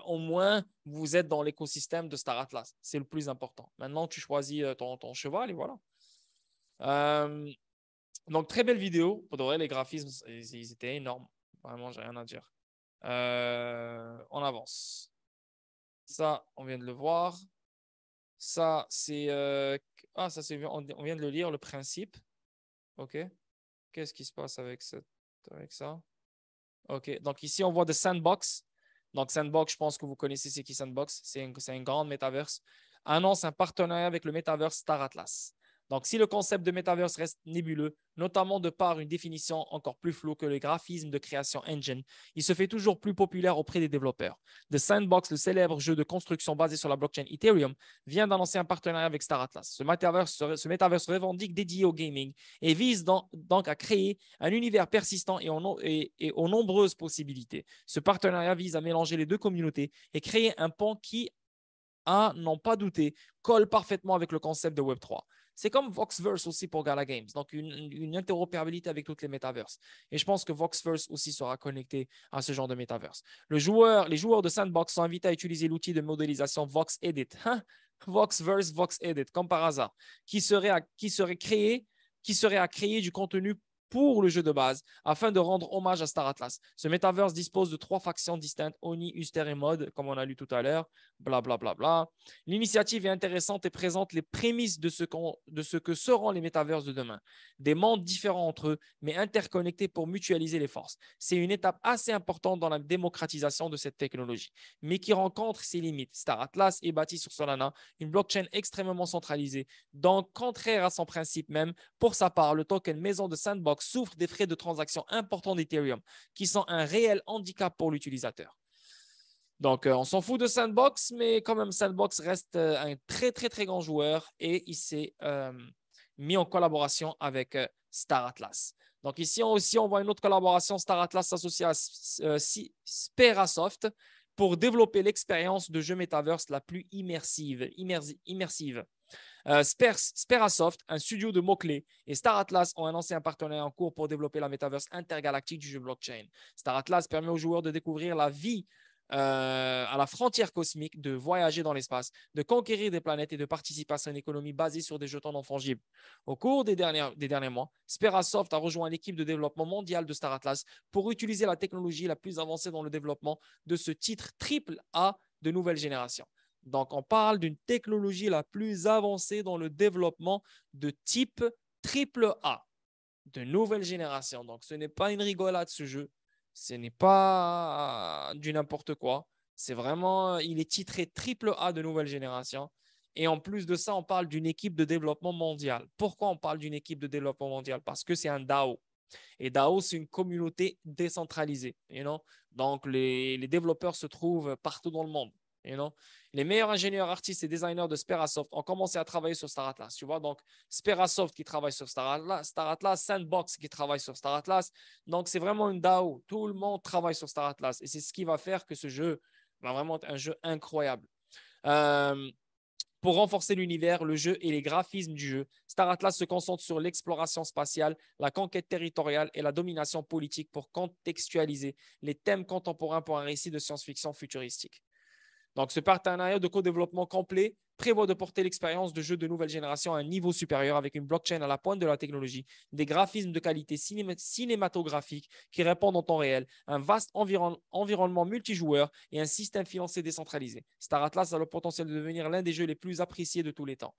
Au moins, vous êtes dans l'écosystème de Star Atlas. C'est le plus important. Maintenant, tu choisis ton cheval et voilà. Donc, très belle vidéo. Pour de vrai, les graphismes, ils étaient énormes. Vraiment, j'ai rien à dire. On avance. Ça, on vient de le voir. Ça, c'est... on vient de le lire, le principe. OK. Qu'est-ce qui se passe avec ça? OK. Donc, ici, on voit The Sandbox. Donc, Sandbox, je pense que vous connaissez c'est qui Sandbox. C'est un grand metaverse. Annonce un partenariat avec le metaverse Star Atlas. Donc, si le concept de metaverse reste nébuleux, notamment de par une définition encore plus floue que le graphisme de création engine, il se fait toujours plus populaire auprès des développeurs. The Sandbox, le célèbre jeu de construction basé sur la blockchain Ethereum, vient d'annoncer un partenariat avec Star Atlas. Ce metaverse se revendique dédié au gaming et vise donc à créer un univers persistant et aux nombreuses possibilités. Ce partenariat vise à mélanger les deux communautés et créer un pont qui, à n'en pas douter, colle parfaitement avec le concept de Web3. C'est comme Voxverse aussi pour Gala Games, donc une interopérabilité avec toutes les metaverses. Et je pense que Voxverse aussi sera connecté à ce genre de metaverse. Les joueurs de Sandbox sont invités à utiliser l'outil de modélisation VoxEdit. Voxverse, VoxEdit, comme par hasard, qui serait à créer du contenu pour le jeu de base afin de rendre hommage à Star Atlas. Ce metaverse dispose de 3 factions distinctes, Oni, Uster et Mod, comme on a lu tout à l'heure, blablabla. L'initiative est intéressante et présente les prémices de ce que seront les metaverses de demain. Des mondes différents entre eux, mais interconnectés pour mutualiser les forces. C'est une étape assez importante dans la démocratisation de cette technologie, mais qui rencontre ses limites. Star Atlas est bâti sur Solana, une blockchain extrêmement centralisée, donc contraire à son principe même. Pour sa part, le token maison de Sandbox souffre des frais de transaction importants d'Ethereum, qui sont un réel handicap pour l'utilisateur. Donc, on s'en fout de Sandbox, mais quand même, Sandbox reste un très, très, très grand joueur et il s'est mis en collaboration avec Star Atlas. Donc ici aussi, on voit une autre collaboration. Star Atlas s'associe à Sperasoft pour développer l'expérience de jeu Metaverse la plus immersive. Sperasoft, un studio de mots-clés, et Star Atlas ont annoncé un partenariat en cours pour développer la Metaverse intergalactique du jeu blockchain. Star Atlas permet aux joueurs de découvrir la vie à la frontière cosmique, de voyager dans l'espace, de conquérir des planètes et de participer à son économie basée sur des jetons non fongibles. Au cours des derniers mois, Sperasoft a rejoint l'équipe de développement mondial de Star Atlas pour utiliser la technologie la plus avancée dans le développement de ce titre AAA de nouvelle génération. Donc, on parle d'une technologie la plus avancée dans le développement de type AAA de nouvelle génération. Donc, ce n'est pas une rigolade ce jeu. Ce n'est pas du n'importe quoi. C'est vraiment, il est titré AAA de nouvelle génération. Et en plus de ça, on parle d'une équipe de développement mondial. Pourquoi on parle d'une équipe de développement mondial? Parce que c'est un DAO. Et DAO, c'est une communauté décentralisée. Donc, les développeurs se trouvent partout dans le monde. Les meilleurs ingénieurs, artistes et designers de Sperasoft ont commencé à travailler sur Star Atlas. Tu vois, donc Sperasoft qui travaille sur Star Atlas, Sandbox qui travaille sur Star Atlas. Donc, c'est vraiment une DAO. Tout le monde travaille sur Star Atlas. Et c'est ce qui va faire que ce jeu va vraiment être un jeu incroyable. Pour renforcer l'univers, le jeu et les graphismes du jeu, Star Atlas se concentre sur l'exploration spatiale, la conquête territoriale et la domination politique pour contextualiser les thèmes contemporains pour un récit de science-fiction futuristique. Donc, ce partenariat de co-développement complet prévoit de porter l'expérience de jeu de nouvelle génération à un niveau supérieur avec une blockchain à la pointe de la technologie, des graphismes de qualité cinématographique qui répondent en temps réel, un vaste environnement multijoueur et un système financier décentralisé. Star Atlas a le potentiel de devenir l'un des jeux les plus appréciés de tous les temps.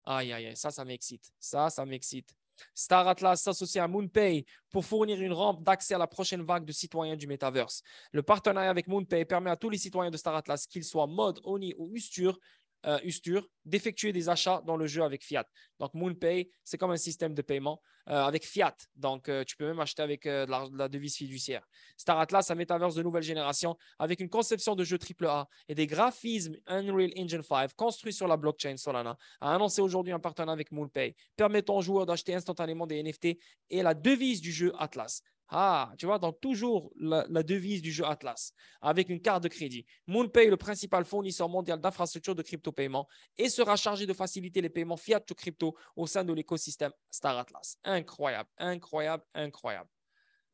Aïe, aïe, aïe, ça m'excite. Ça m'excite. Star Atlas s'associe à MoonPay pour fournir une rampe d'accès à la prochaine vague de citoyens du Metaverse. Le partenariat avec MoonPay permet à tous les citoyens de Star Atlas, qu'ils soient mode, Oni ou Ustur, d'effectuer des achats dans le jeu avec Fiat. Donc, MoonPay, c'est comme un système de paiement avec Fiat. Donc, tu peux même acheter avec de la devise fiduciaire. Star Atlas, un métaverse de nouvelle génération avec une conception de jeu AAA et des graphismes Unreal Engine 5 construits sur la blockchain Solana, a annoncé aujourd'hui un partenariat avec MoonPay, permettant aux joueurs d'acheter instantanément des NFT et la devise du jeu Atlas. Ah, tu vois, donc toujours la devise du jeu Atlas avec une carte de crédit. MoonPay est le principal fournisseur mondial d'infrastructures de crypto-paiement et sera chargé de faciliter les paiements fiat to crypto au sein de l'écosystème Star Atlas. Incroyable, incroyable, incroyable.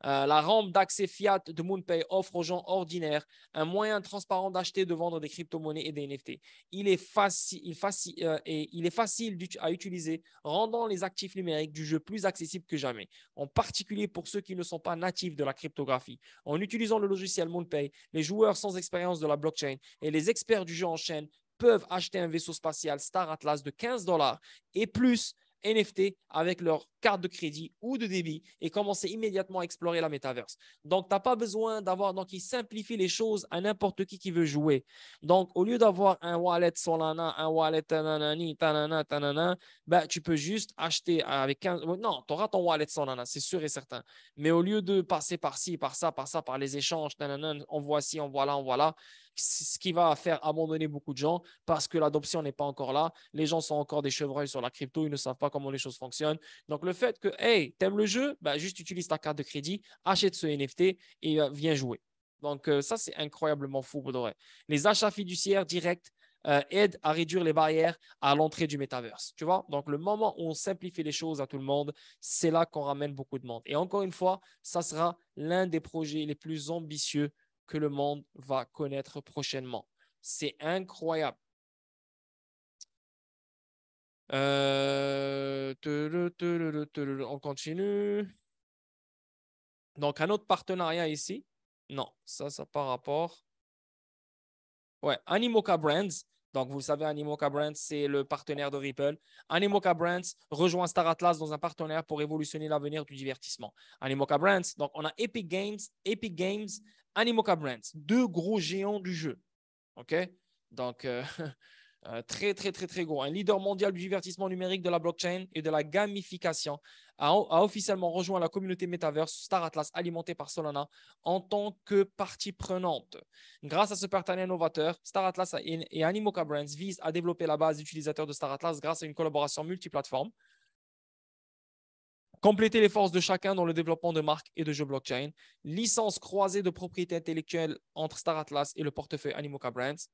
La rampe d'accès fiat de MoonPay offre aux gens ordinaires un moyen transparent d'acheter et de vendre des crypto-monnaies et des NFT. Il est facile à utiliser, rendant les actifs numériques du jeu plus accessibles que jamais, en particulier pour ceux qui ne sont pas natifs de la cryptographie. En utilisant le logiciel MoonPay, les joueurs sans expérience de la blockchain et les experts du jeu en chaîne peuvent acheter un vaisseau spatial Star Atlas de $15 et plus NFT avec leur carte de crédit ou de débit et commencer immédiatement à explorer la Metaverse. Donc, tu n'as pas besoin d'avoir… Donc, il simplifie les choses à n'importe qui veut jouer. Donc, au lieu d'avoir un wallet Solana, un wallet tananani, tanana, ben, tu peux juste acheter avec 15… Non, tu auras ton wallet Solana, c'est sûr et certain. Mais au lieu de passer par-ci, par-ça, par les échanges, tanana, on voit ci, on voit là, on voit là, ce qui va faire abandonner beaucoup de gens parce que l'adoption n'est pas encore là. Les gens sont encore des chevreuils sur la crypto, ils ne savent pas comment les choses fonctionnent. Donc, le fait que, hey, t'aimes le jeu, ben, juste utilise ta carte de crédit, achète ce NFT et viens jouer. Donc, ça, c'est incroyablement fou pour de vrai. Les achats fiduciaires directs aident à réduire les barrières à l'entrée du Metaverse. Tu vois? Donc, le moment où on simplifie les choses à tout le monde, c'est là qu'on ramène beaucoup de monde. Et encore une fois, ça sera l'un des projets les plus ambitieux que le monde va connaître prochainement. C'est incroyable. On continue. Donc, un autre partenariat ici. Non, ça par rapport. Ouais, Animoca Brands. Donc, vous savez, Animoca Brands, c'est le partenaire de Ripple. Animoca Brands rejoint Star Atlas dans un partenariat pour révolutionner l'avenir du divertissement. Animoca Brands, donc on a Epic Games, Animoca Brands, deux gros géants du jeu. OK? Donc, très, très, très, très gros. Un leader mondial du divertissement numérique, de la blockchain et de la gamification a officiellement rejoint la communauté Metaverse Star Atlas alimentée par Solana en tant que partie prenante. Grâce à ce partenariat novateur, Star Atlas et Animoca Brands visent à développer la base d'utilisateurs de Star Atlas grâce à une collaboration multiplateforme. Compléter les forces de chacun dans le développement de marques et de jeux blockchain. Licence croisée de propriété intellectuelle entre Star Atlas et le portefeuille Animoca Brands.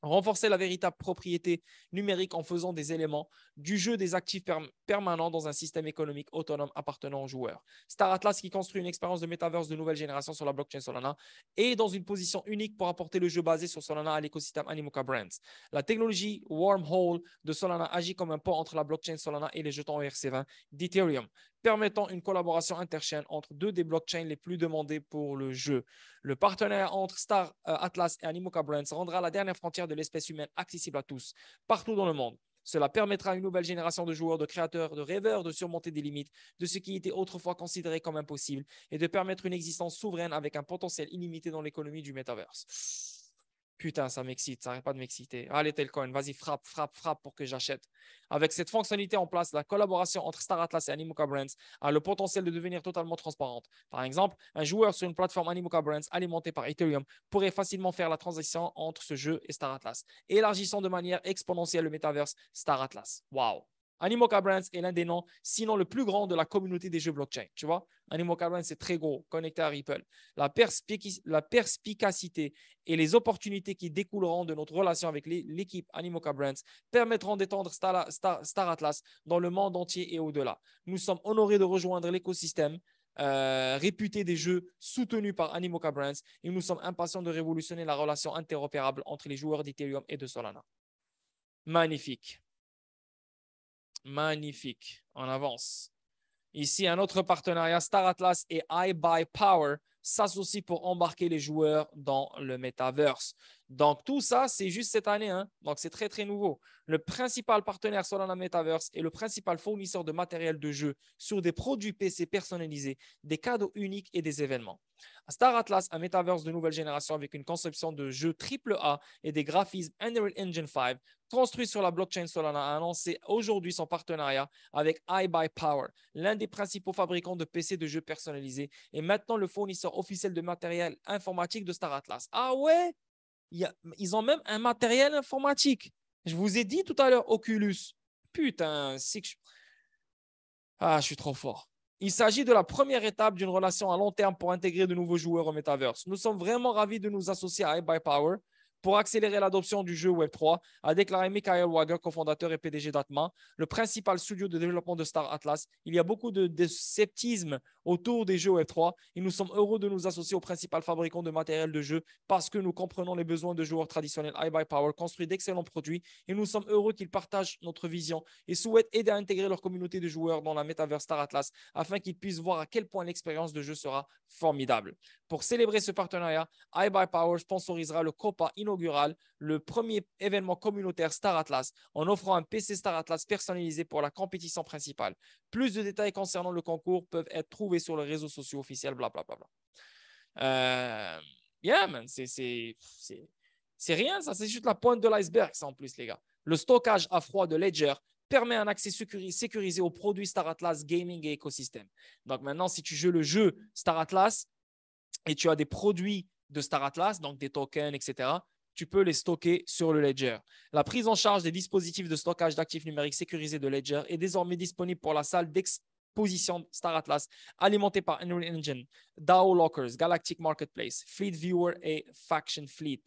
Renforcer la véritable propriété numérique en faisant des éléments du jeu des actifs permanents dans un système économique autonome appartenant aux joueurs. Star Atlas, qui construit une expérience de metaverse de nouvelle génération sur la blockchain Solana, est dans une position unique pour apporter le jeu basé sur Solana à l'écosystème Animoca Brands. La technologie Wormhole de Solana agit comme un pont entre la blockchain Solana et les jetons ERC20 d'Ethereum, permettant une collaboration interchain entre deux des blockchains les plus demandées pour le jeu. Le partenariat entre Star Atlas et Animoca Brands rendra la dernière frontière de l'espèce humaine accessible à tous, partout dans le monde. Cela permettra à une nouvelle génération de joueurs, de créateurs, de rêveurs de surmonter des limites de ce qui était autrefois considéré comme impossible et de permettre une existence souveraine avec un potentiel illimité dans l'économie du metaverse. Putain, ça m'excite, ça n'arrête pas de m'exciter. Allez, Telcoin, vas-y, frappe pour que j'achète. Avec cette fonctionnalité en place, la collaboration entre Star Atlas et Animoca Brands a le potentiel de devenir totalement transparente. Par exemple, un joueur sur une plateforme Animoca Brands alimentée par Ethereum pourrait facilement faire la transition entre ce jeu et Star Atlas, élargissant de manière exponentielle le metaverse Star Atlas. Waouh! Animoca Brands est l'un des noms, sinon le plus grand de la communauté des jeux blockchain. Tu vois, Animoca Brands, c'est très gros, connecté à Ripple. La perspicacité et les opportunités qui découleront de notre relation avec l'équipe Animoca Brands permettront d'étendre Star Atlas dans le monde entier et au-delà. Nous sommes honorés de rejoindre l'écosystème réputé des jeux soutenus par Animoca Brands et nous sommes impatients de révolutionner la relation interopérable entre les joueurs d'Ethereum et de Solana. Magnifique. Magnifique. On avance. Ici, un autre partenariat, Star Atlas et iBuyPower s'associent pour embarquer les joueurs dans le metaverse. Donc, tout ça, c'est juste cette année. Hein? Donc, c'est très, très nouveau. Le principal partenaire Solana Metaverse est le principal fournisseur de matériel de jeu sur des produits PC personnalisés, des cadeaux uniques et des événements. Star Atlas, un metaverse de nouvelle génération avec une conception de jeu AAA et des graphismes Unreal Engine 5 construit sur la blockchain Solana, a annoncé aujourd'hui son partenariat avec iBuyPower, l'un des principaux fabricants de PC de jeux personnalisés et maintenant le fournisseur officiel de matériel informatique de Star Atlas. Ah ouais? Ils ont même un matériel informatique. Je vous ai dit tout à l'heure, Oculus. Putain, je suis trop fort. Il s'agit de la première étape d'une relation à long terme pour intégrer de nouveaux joueurs au metaverse. Nous sommes vraiment ravis de nous associer à iBuyPower pour accélérer l'adoption du jeu Web3, a déclaré Michael Wager, cofondateur et PDG d'Atma, le principal studio de développement de Star Atlas. Il y a beaucoup de sceptisme autour des jeux Web3 et nous sommes heureux de nous associer au principal fabricant de matériel de jeu parce que nous comprenons les besoins de joueurs traditionnels. iBuyPower construit d'excellents produits et nous sommes heureux qu'ils partagent notre vision et souhaitent aider à intégrer leur communauté de joueurs dans la metaverse Star Atlas afin qu'ils puissent voir à quel point l'expérience de jeu sera formidable. Pour célébrer ce partenariat, iBuyPower sponsorisera le Copa inaugural, le premier événement communautaire Star Atlas, en offrant un PC Star Atlas personnalisé pour la compétition principale. Plus de détails concernant le concours peuvent être trouvés sur les réseaux sociaux officiels, blablabla. Yeah, man, c'est rien, ça, c'est juste la pointe de l'iceberg, ça en plus, les gars. Le stockage à froid de Ledger permet un accès sécurisé aux produits Star Atlas Gaming et écosystème. Donc maintenant, si tu joues le jeu Star Atlas et tu as des produits de Star Atlas, donc des tokens, etc., tu peux les stocker sur le Ledger. La prise en charge des dispositifs de stockage d'actifs numériques sécurisés de Ledger est désormais disponible pour la salle d'exposition Star Atlas, alimentée par Unreal Engine, DAO Lockers, Galactic Marketplace, Fleet Viewer et Faction Fleet.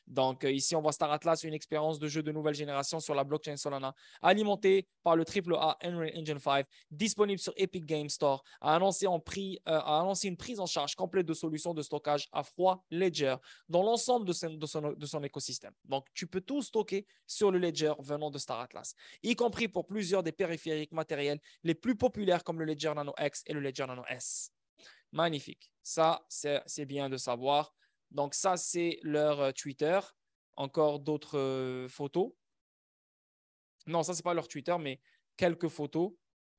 Donc, ici, on voit Star Atlas, une expérience de jeu de nouvelle génération sur la blockchain Solana, alimentée par le AAA Unreal Engine 5, disponible sur Epic Games Store, a annoncé une prise en charge complète de solutions de stockage à froid Ledger dans l'ensemble de son écosystème. Donc, tu peux tout stocker sur le Ledger venant de Star Atlas, y compris pour plusieurs des périphériques matériels les plus populaires comme le Ledger Nano X et le Ledger Nano S. Magnifique. Ça, c'est bien de savoir. Donc, ça, c'est leur Twitter. Encore d'autres photos. Non, ça, ce n'est pas leur Twitter, mais quelques photos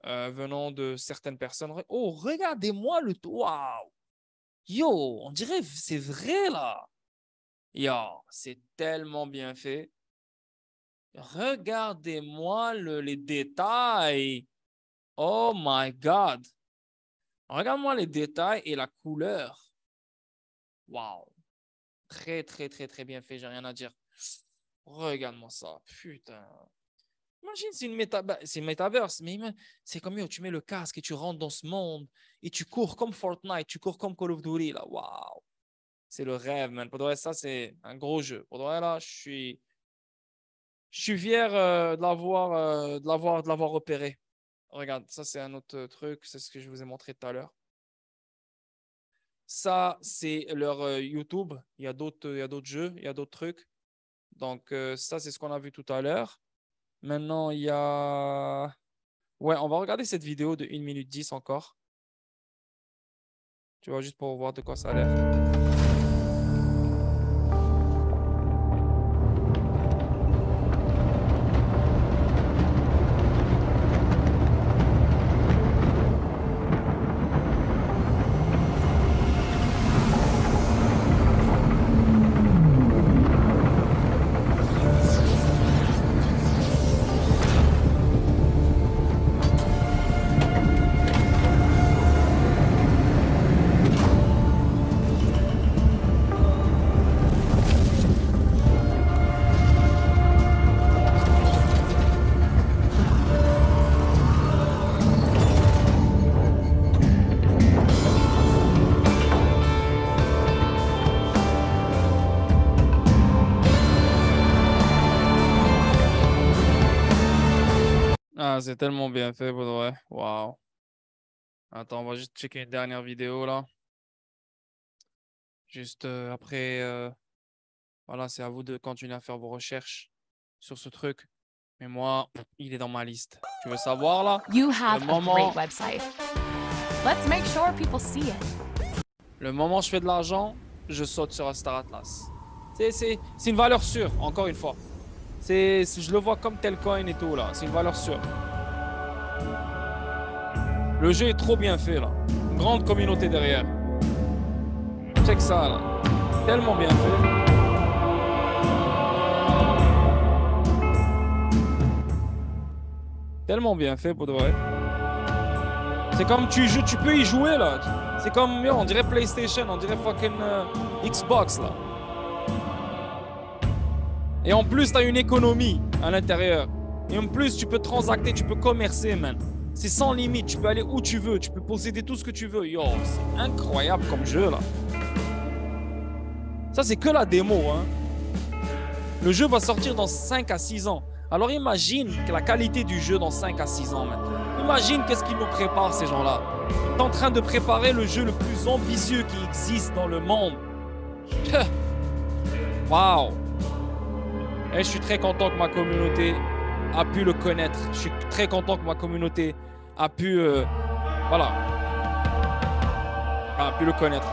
venant de certaines personnes. Oh, regardez-moi le... Waouh! Yo, on dirait c'est vrai, là. Yo, c'est tellement bien fait. Regardez-moi les détails. Oh, my God. Regarde-moi les détails et la couleur. Waouh. Très, très, très, très bien fait. J'ai rien à dire. Regarde-moi ça. Putain. Moi, imagine, c'est une metaverse, mais c'est comme yo, tu mets le casque et tu rentres dans ce monde et tu cours comme Fortnite, tu cours comme Call of Duty, là, waouh, c'est le rêve, man. Pour de vrai, ça, c'est un gros jeu. Pour de vrai, là, je suis fier de l'avoir repéré. Regarde, ça, c'est un autre truc, c'est ce que je vous ai montré tout à l'heure. Ça, c'est leur YouTube. Il y a d'autres jeux, il y a d'autres trucs. Donc, ça, c'est ce qu'on a vu tout à l'heure. Maintenant, il y a... Ouais, on va regarder cette vidéo de 1 minute 10 encore. Tu vois, juste pour voir de quoi ça a l'air. Ah, c'est tellement bien fait, pour de vrai. Waouh. Attends, on va juste checker une dernière vidéo là. Juste après, voilà, c'est à vous de continuer à faire vos recherches sur ce truc. Mais moi, il est dans ma liste. Tu veux savoir là? You have Le a moment, great website. Let's make sure people see it. le moment où je fais de l'argent, je saute sur Star Atlas. C'est une valeur sûre, encore une fois. Je le vois comme Telcoin et tout là. C'est une valeur sûre. Le jeu est trop bien fait là. Une grande communauté derrière. Check ça là. Tellement bien fait. Tellement bien fait pour de vrai. C'est comme tu joues, tu peux y jouer là. C'est comme, on dirait PlayStation, on dirait fucking Xbox là. Et en plus, tu as une économie à l'intérieur. Et en plus, tu peux transacter, tu peux commercer, man. C'est sans limite, tu peux aller où tu veux, tu peux posséder tout ce que tu veux. Yo, c'est incroyable comme jeu là. Ça, c'est que la démo, hein. Le jeu va sortir dans 5 à 6 ans. Alors imagine la qualité du jeu dans 5 à 6 ans, man. Imagine qu'est-ce qu'ils nous préparent, ces gens-là. T'es en train de préparer le jeu le plus ambitieux qui existe dans le monde. Waouh. Et je suis très content que ma communauté a pu le connaître. Je suis très content que ma communauté a pu, voilà, a pu le connaître.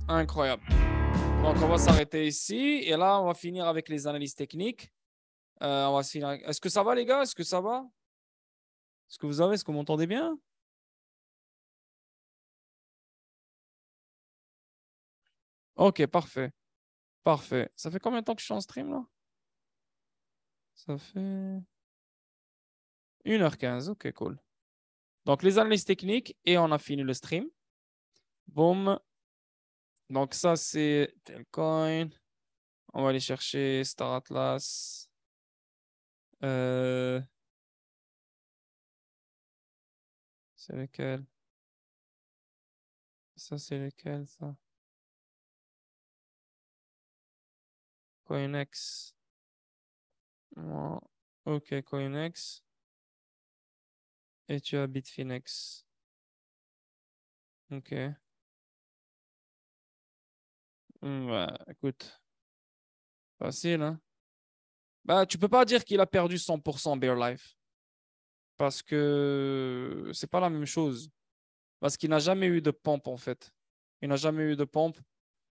Incroyable. Donc, on va s'arrêter ici. Et là, on va finir avec les analyses techniques. On va finir. Est-ce que ça va, les gars? Est-ce que ça va? Est-ce que vous m'entendez bien? Ok, parfait. Parfait. Ça fait combien de temps que je suis en stream, là? Ça fait 1h15. Ok, cool. Donc, les analyses techniques et on a fini le stream. Boum. Donc, ça, c'est Telcoin. On va aller chercher Star Atlas. C'est lequel? Ça, c'est lequel, ça? CoinEx. Oh, ok, CoinEx. Et tu as Bitfinex. Ok. Bah, écoute. Facile, hein? Bah, tu peux pas dire qu'il a perdu 100% Bear Life. Parce que c'est pas la même chose. Parce qu'il n'a jamais eu de pompe, en fait. Il n'a jamais eu de pompe.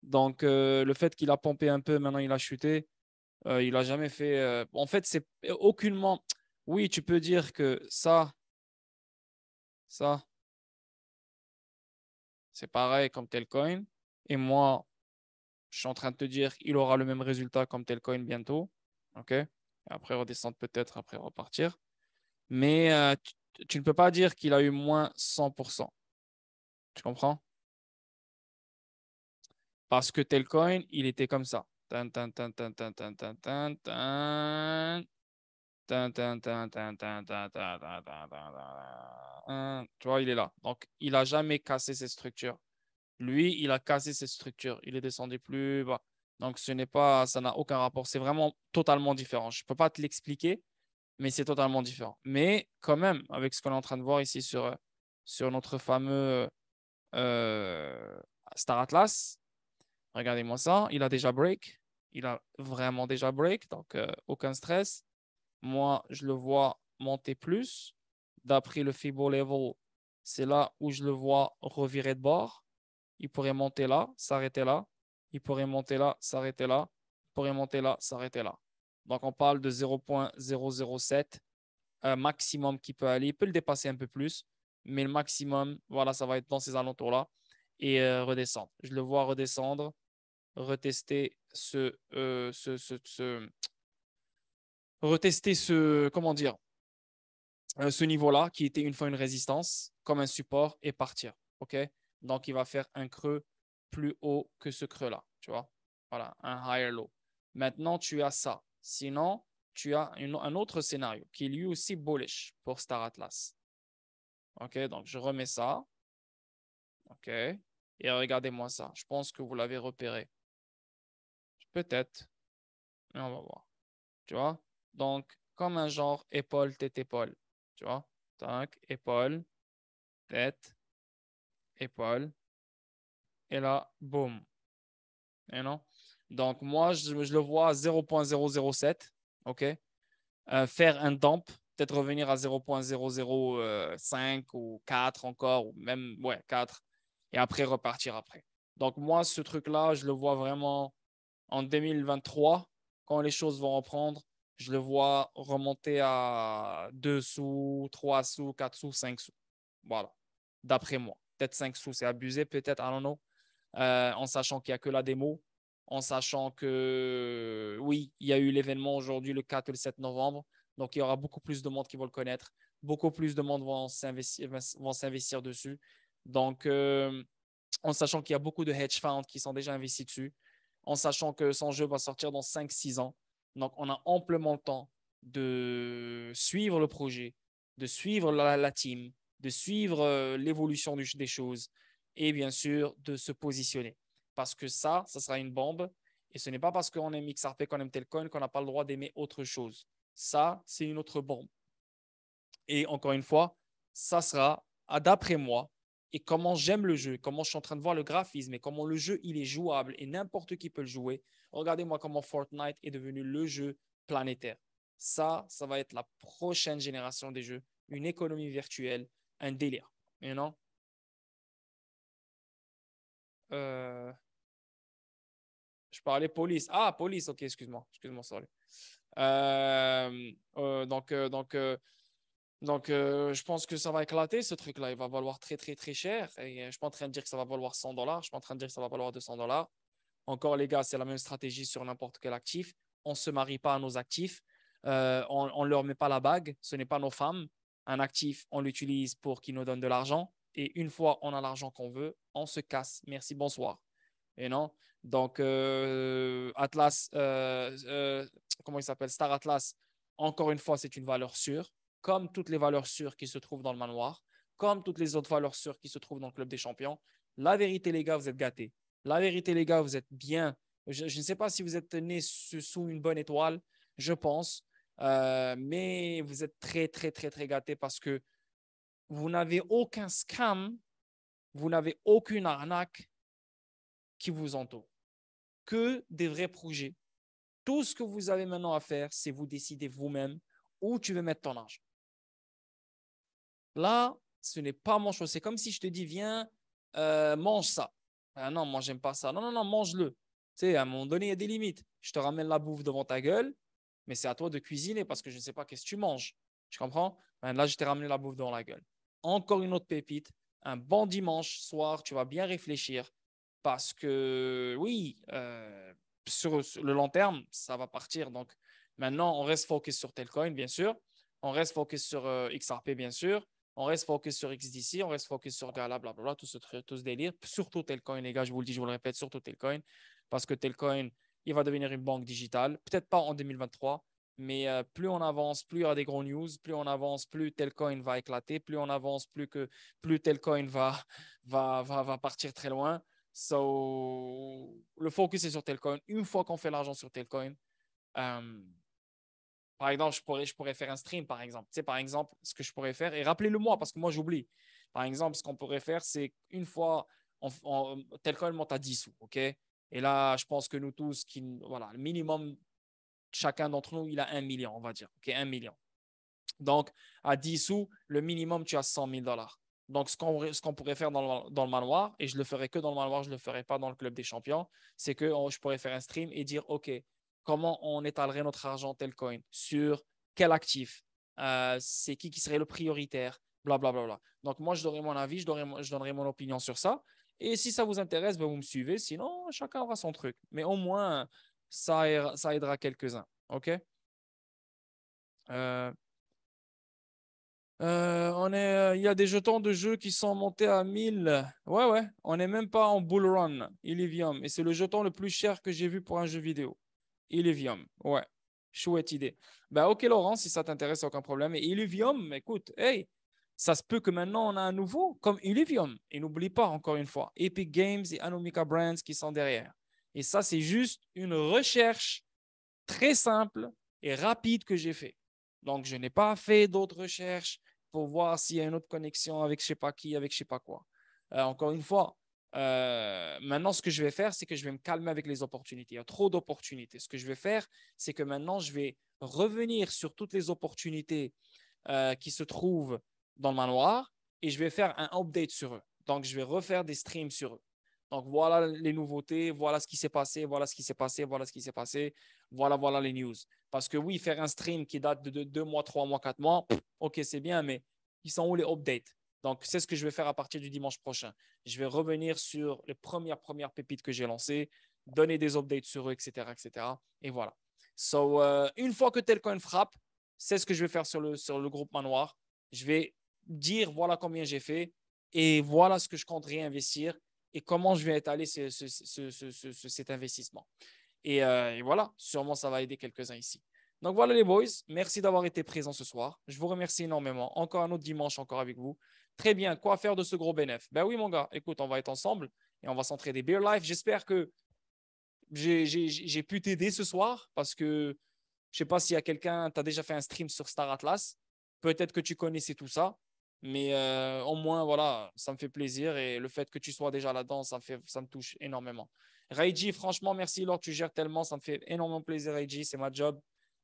Donc, le fait qu'il a pompé un peu, maintenant il a chuté. Il n'a jamais fait... En fait, c'est aucunement... Oui, tu peux dire que ça, c'est pareil comme Telcoin. Et moi, je suis en train de te dire qu'il aura le même résultat comme Telcoin bientôt. OK? Et après, redescendre peut-être, après repartir. Mais tu ne peux pas dire qu'il a eu moins 100%. Tu comprends? Parce que Telcoin, il était comme ça. Tan, tan, tan, tan, tan, tan, tan, tan, tan. Tan, tan, tan, tan, tan, tan, tan, tan, tan, tan, tan. Tu vois, il est là. Donc, il n'a jamais cassé cette structure. Lui, il a cassé cette structure. Il est descendu plus bas. Donc, ça n'a aucun rapport. C'est vraiment totalement différent. Je ne peux pas te l'expliquer, mais c'est totalement différent. Mais quand même, avec ce qu'on est en train de voir ici sur notre fameux Star Atlas, regardez-moi ça. Il a déjà break. Il a vraiment déjà break. Donc, aucun stress. Moi, je le vois monter plus. D'après le FIBO level, c'est là où je le vois revirer de bord. Il pourrait monter là, s'arrêter là. Il pourrait monter là, s'arrêter là. Il pourrait monter là, s'arrêter là. Donc, on parle de 0.007 maximum qui peut aller. Il peut le dépasser un peu plus, mais le maximum, voilà, ça va être dans ces alentours-là et redescendre. Je le vois redescendre, retester comment dire, ce niveau-là qui était une fois une résistance comme un support et partir. OK? Donc, il va faire un creux plus haut que ce creux-là. Tu vois? Voilà, un higher low. Maintenant, tu as ça. Sinon, tu as un autre scénario qui est lui aussi bullish pour Star Atlas. OK? Donc, je remets ça. OK? Et regardez-moi ça. Je pense que vous l'avez repéré. Peut-être. Mais on va voir. Tu vois? Donc, comme un genre épaule, tête, épaule. Tu vois? Donc, épaule, tête, épaule. Et là, boum. Et non? Donc, moi, je le vois à 0.007. OK? Faire un dump, peut-être revenir à 0.005 ou 4 encore, ou même, ouais, 4. Et après, repartir après. Donc, moi, ce truc-là, je le vois vraiment en 2023, quand les choses vont reprendre. Je le vois remonter à 2 sous, 3 sous, 4 sous, 5 sous. Voilà. D'après moi. Peut-être 5 sous, c'est abusé, peut-être, I don't know. En sachant qu'il n'y a que la démo, en sachant que, oui, il y a eu l'événement aujourd'hui, le 4 et le 7 novembre. Donc, il y aura beaucoup plus de monde qui vont le connaître. Beaucoup plus de monde vont s'investir dessus. Donc, en sachant qu'il y a beaucoup de hedge funds qui sont déjà investis dessus, en sachant que son jeu va sortir dans 5-6 ans. Donc, on a amplement le temps de suivre le projet, de suivre la team, de suivre l'évolution des choses et bien sûr de se positionner. Parce que ça sera une bombe. Et ce n'est pas parce qu'on aime XRP, qu'on aime Telcoin, qu'on n'a pas le droit d'aimer autre chose. Ça, c'est une autre bombe. Et encore une fois, ça sera, d'après moi, et comment j'aime le jeu, comment je suis en train de voir le graphisme et comment le jeu, il est jouable et n'importe qui peut le jouer. Regardez-moi comment Fortnite est devenu le jeu planétaire. Ça va être la prochaine génération des jeux. Une économie virtuelle, un délire. You know? Je parlais police. Ah, police, ok, excuse-moi, sorry. Donc, je pense que ça va éclater ce truc-là. Il va valoir très, très, très cher. Et je ne suis pas en train de dire que ça va valoir $100. Je ne suis pas en train de dire que ça va valoir $200. Encore, les gars, c'est la même stratégie sur n'importe quel actif. On ne se marie pas à nos actifs. On ne leur met pas la bague. Ce n'est pas nos femmes. Un actif, on l'utilise pour qu'il nous donne de l'argent. Et une fois on a l'argent qu'on veut, on se casse. Merci, bonsoir. Et non? Donc, Atlas, comment il s'appelle? Star Atlas, encore une fois, c'est une valeur sûre, comme toutes les valeurs sûres qui se trouvent dans le manoir, comme toutes les autres valeurs sûres qui se trouvent dans le club des champions. La vérité, les gars, vous êtes gâtés. La vérité, les gars, vous êtes bien. Je ne sais pas si vous êtes nés sous une bonne étoile, je pense, mais vous êtes très, très, très, très gâtés parce que vous n'avez aucun scam, vous n'avez aucune arnaque qui vous entoure. Que des vrais projets. Tout ce que vous avez maintenant à faire, c'est vous décider vous-même où tu veux mettre ton argent. Là, ce n'est pas mon choix. C'est comme si je te dis, viens, mange ça. Ah non, moi, j'aime pas ça. Non, non, non, mange-le. Tu sais, à un moment donné, il y a des limites. Je te ramène la bouffe devant ta gueule, mais c'est à toi de cuisiner parce que je ne sais pas qu'est-ce que tu manges. Tu comprends? Là, je t'ai ramené la bouffe devant la gueule. Encore une autre pépite. Un bon dimanche soir, tu vas bien réfléchir parce que, oui, sur le long terme, ça va partir. Donc, maintenant, on reste focus sur Telcoin, bien sûr. On reste focus sur XRP, bien sûr. On reste focus sur XDC, on reste focus sur Gala, blablabla, tout ce délire. Surtout Telcoin, les gars, je vous le dis, je vous le répète, surtout Telcoin. Parce que Telcoin, il va devenir une banque digitale. Peut-être pas en 2023, mais plus on avance, plus il y aura des gros news, plus on avance, plus tel coin va éclater, plus on avance, plus tel coin va partir très loin. So, le focus est sur tel coin. Une fois qu'on fait l'argent sur tel coin, par exemple, je pourrais faire un stream, par exemple. Tu sais, par exemple, ce que je pourrais faire, et rappelez-le moi, parce que moi, j'oublie. Par exemple, ce qu'on pourrait faire, c'est une fois, tel coin monte à 10 sous, OK? Et là, je pense que nous tous, voilà, le minimum, chacun d'entre nous, il a 1 million, on va dire. OK, 1 million. Donc, à 10 sous, le minimum, tu as 100 000 dollars. Donc, ce qu'on pourrait faire dans le manoir, et je le ferai que dans le manoir, je ne le ferai pas dans le club des champions, c'est que je pourrais faire un stream et dire, OK, comment on étalerait notre argent tel coin, sur quel actif, c'est qui serait le prioritaire, blablabla. Bla, bla, bla. Donc, moi, je donnerai mon avis, je donnerai mon opinion sur ça. Et si ça vous intéresse, ben, vous me suivez. Sinon, chacun aura son truc. Mais au moins, ça aidera quelques-uns. OK? Il y a des jetons de jeu qui sont montés à 1000. Ouais. On n'est même pas en bull run, Illivium. Et c'est le jeton le plus cher que j'ai vu pour un jeu vidéo. Illivium, ouais. Chouette idée. Ben, OK, Laurent, si ça t'intéresse, aucun problème. Et Illivium, écoute, hey, ça se peut que maintenant on a un nouveau comme Illivium. Et n'oublie pas, encore une fois, Epic Games et Anomica Brands qui sont derrière. Et ça, c'est juste une recherche très simple et rapide que j'ai fait. Donc, je n'ai pas fait d'autres recherches pour voir s'il y a une autre connexion avec je ne sais pas qui, avec je ne sais pas quoi. Encore une fois, maintenant, ce que je vais faire, c'est que je vais me calmer avec les opportunités. Il y a trop d'opportunités. Ce que je vais faire, c'est que maintenant, je vais revenir sur toutes les opportunités qui se trouvent dans le manoir et je vais faire un update sur eux. Donc, je vais refaire des streams sur eux. Donc, voilà les nouveautés, voilà ce qui s'est passé, voilà ce qui s'est passé, voilà ce qui s'est passé, voilà les news. Parce que oui, faire un stream qui date de 2 mois, 3 mois, 4 mois, OK, c'est bien, mais ils sont où les updates? Donc, c'est ce que je vais faire à partir du dimanche prochain. Je vais revenir sur les premières pépites que j'ai lancées, donner des updates sur eux, etc., etc. Et voilà. So, une fois que Telcoin frappe, c'est ce que je vais faire sur le groupe Manoir. Je vais dire voilà combien j'ai fait et voilà ce que je compte réinvestir et comment je vais étaler cet investissement. Et voilà, sûrement ça va aider quelques-uns ici. Donc voilà les boys, merci d'avoir été présents ce soir. Je vous remercie énormément. Encore un autre dimanche encore avec vous. Très bien, quoi faire de ce gros bénéf? Ben oui mon gars, écoute, on va être ensemble et on va s'entraider Beer Life. J'espère que j'ai pu t'aider ce soir parce que je ne sais pas s'il y a quelqu'un, tu as déjà fait un stream sur Star Atlas. Peut-être que tu connaissais tout ça. Mais au moins, voilà, ça me fait plaisir et le fait que tu sois déjà là-dedans, ça me touche énormément. Raiji, franchement, merci Lord, tu gères tellement, ça me fait énormément plaisir Raiji, c'est ma job.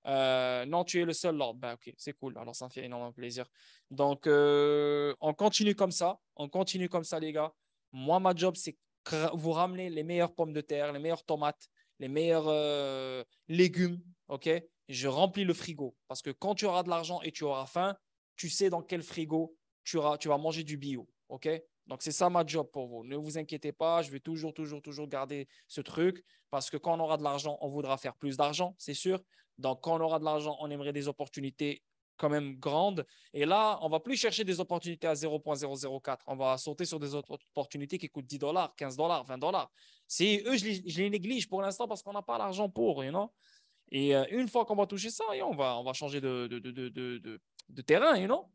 Non, tu es le seul Lord, ben, ok, c'est cool, alors ça me fait énormément plaisir. Donc, on continue comme ça les gars. Moi, ma job, c'est vous ramener les meilleures pommes de terre, les meilleures tomates, les meilleurs légumes, ok? Je remplis le frigo parce que quand tu auras de l'argent et tu auras faim, tu sais dans quel frigo tu vas manger du bio, ok? Donc, c'est ça ma job pour vous. Ne vous inquiétez pas, je vais toujours garder ce truc parce que quand on aura de l'argent, on voudra faire plus d'argent, c'est sûr. Donc, quand on aura de l'argent, on aimerait des opportunités quand même grandes. Et là, on ne va plus chercher des opportunités à 0,004. On va sauter sur des opportunités qui coûtent 10 dollars, 15 dollars, 20 dollars. C'est eux, je les néglige pour l'instant parce qu'on n'a pas l'argent pour, you know? Et une fois qu'on va toucher ça, on va changer de terrain, you know?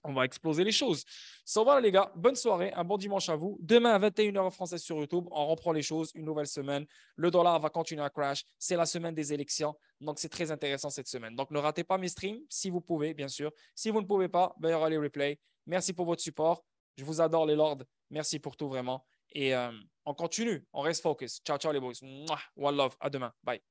On va exploser les choses. So voilà les gars, bonne soirée, un bon dimanche à vous. Demain à 21h en français sur YouTube, on reprend les choses, une nouvelle semaine. Le dollar va continuer à crash. C'est la semaine des élections, donc c'est très intéressant cette semaine. Donc ne ratez pas mes streams si vous pouvez, bien sûr. Si vous ne pouvez pas, ben, il y aura les replays. Merci pour votre support. Je vous adore les lords. Merci pour tout vraiment. Et on continue, on reste focus. Ciao, ciao les boys. Mouah, one love. À demain. Bye.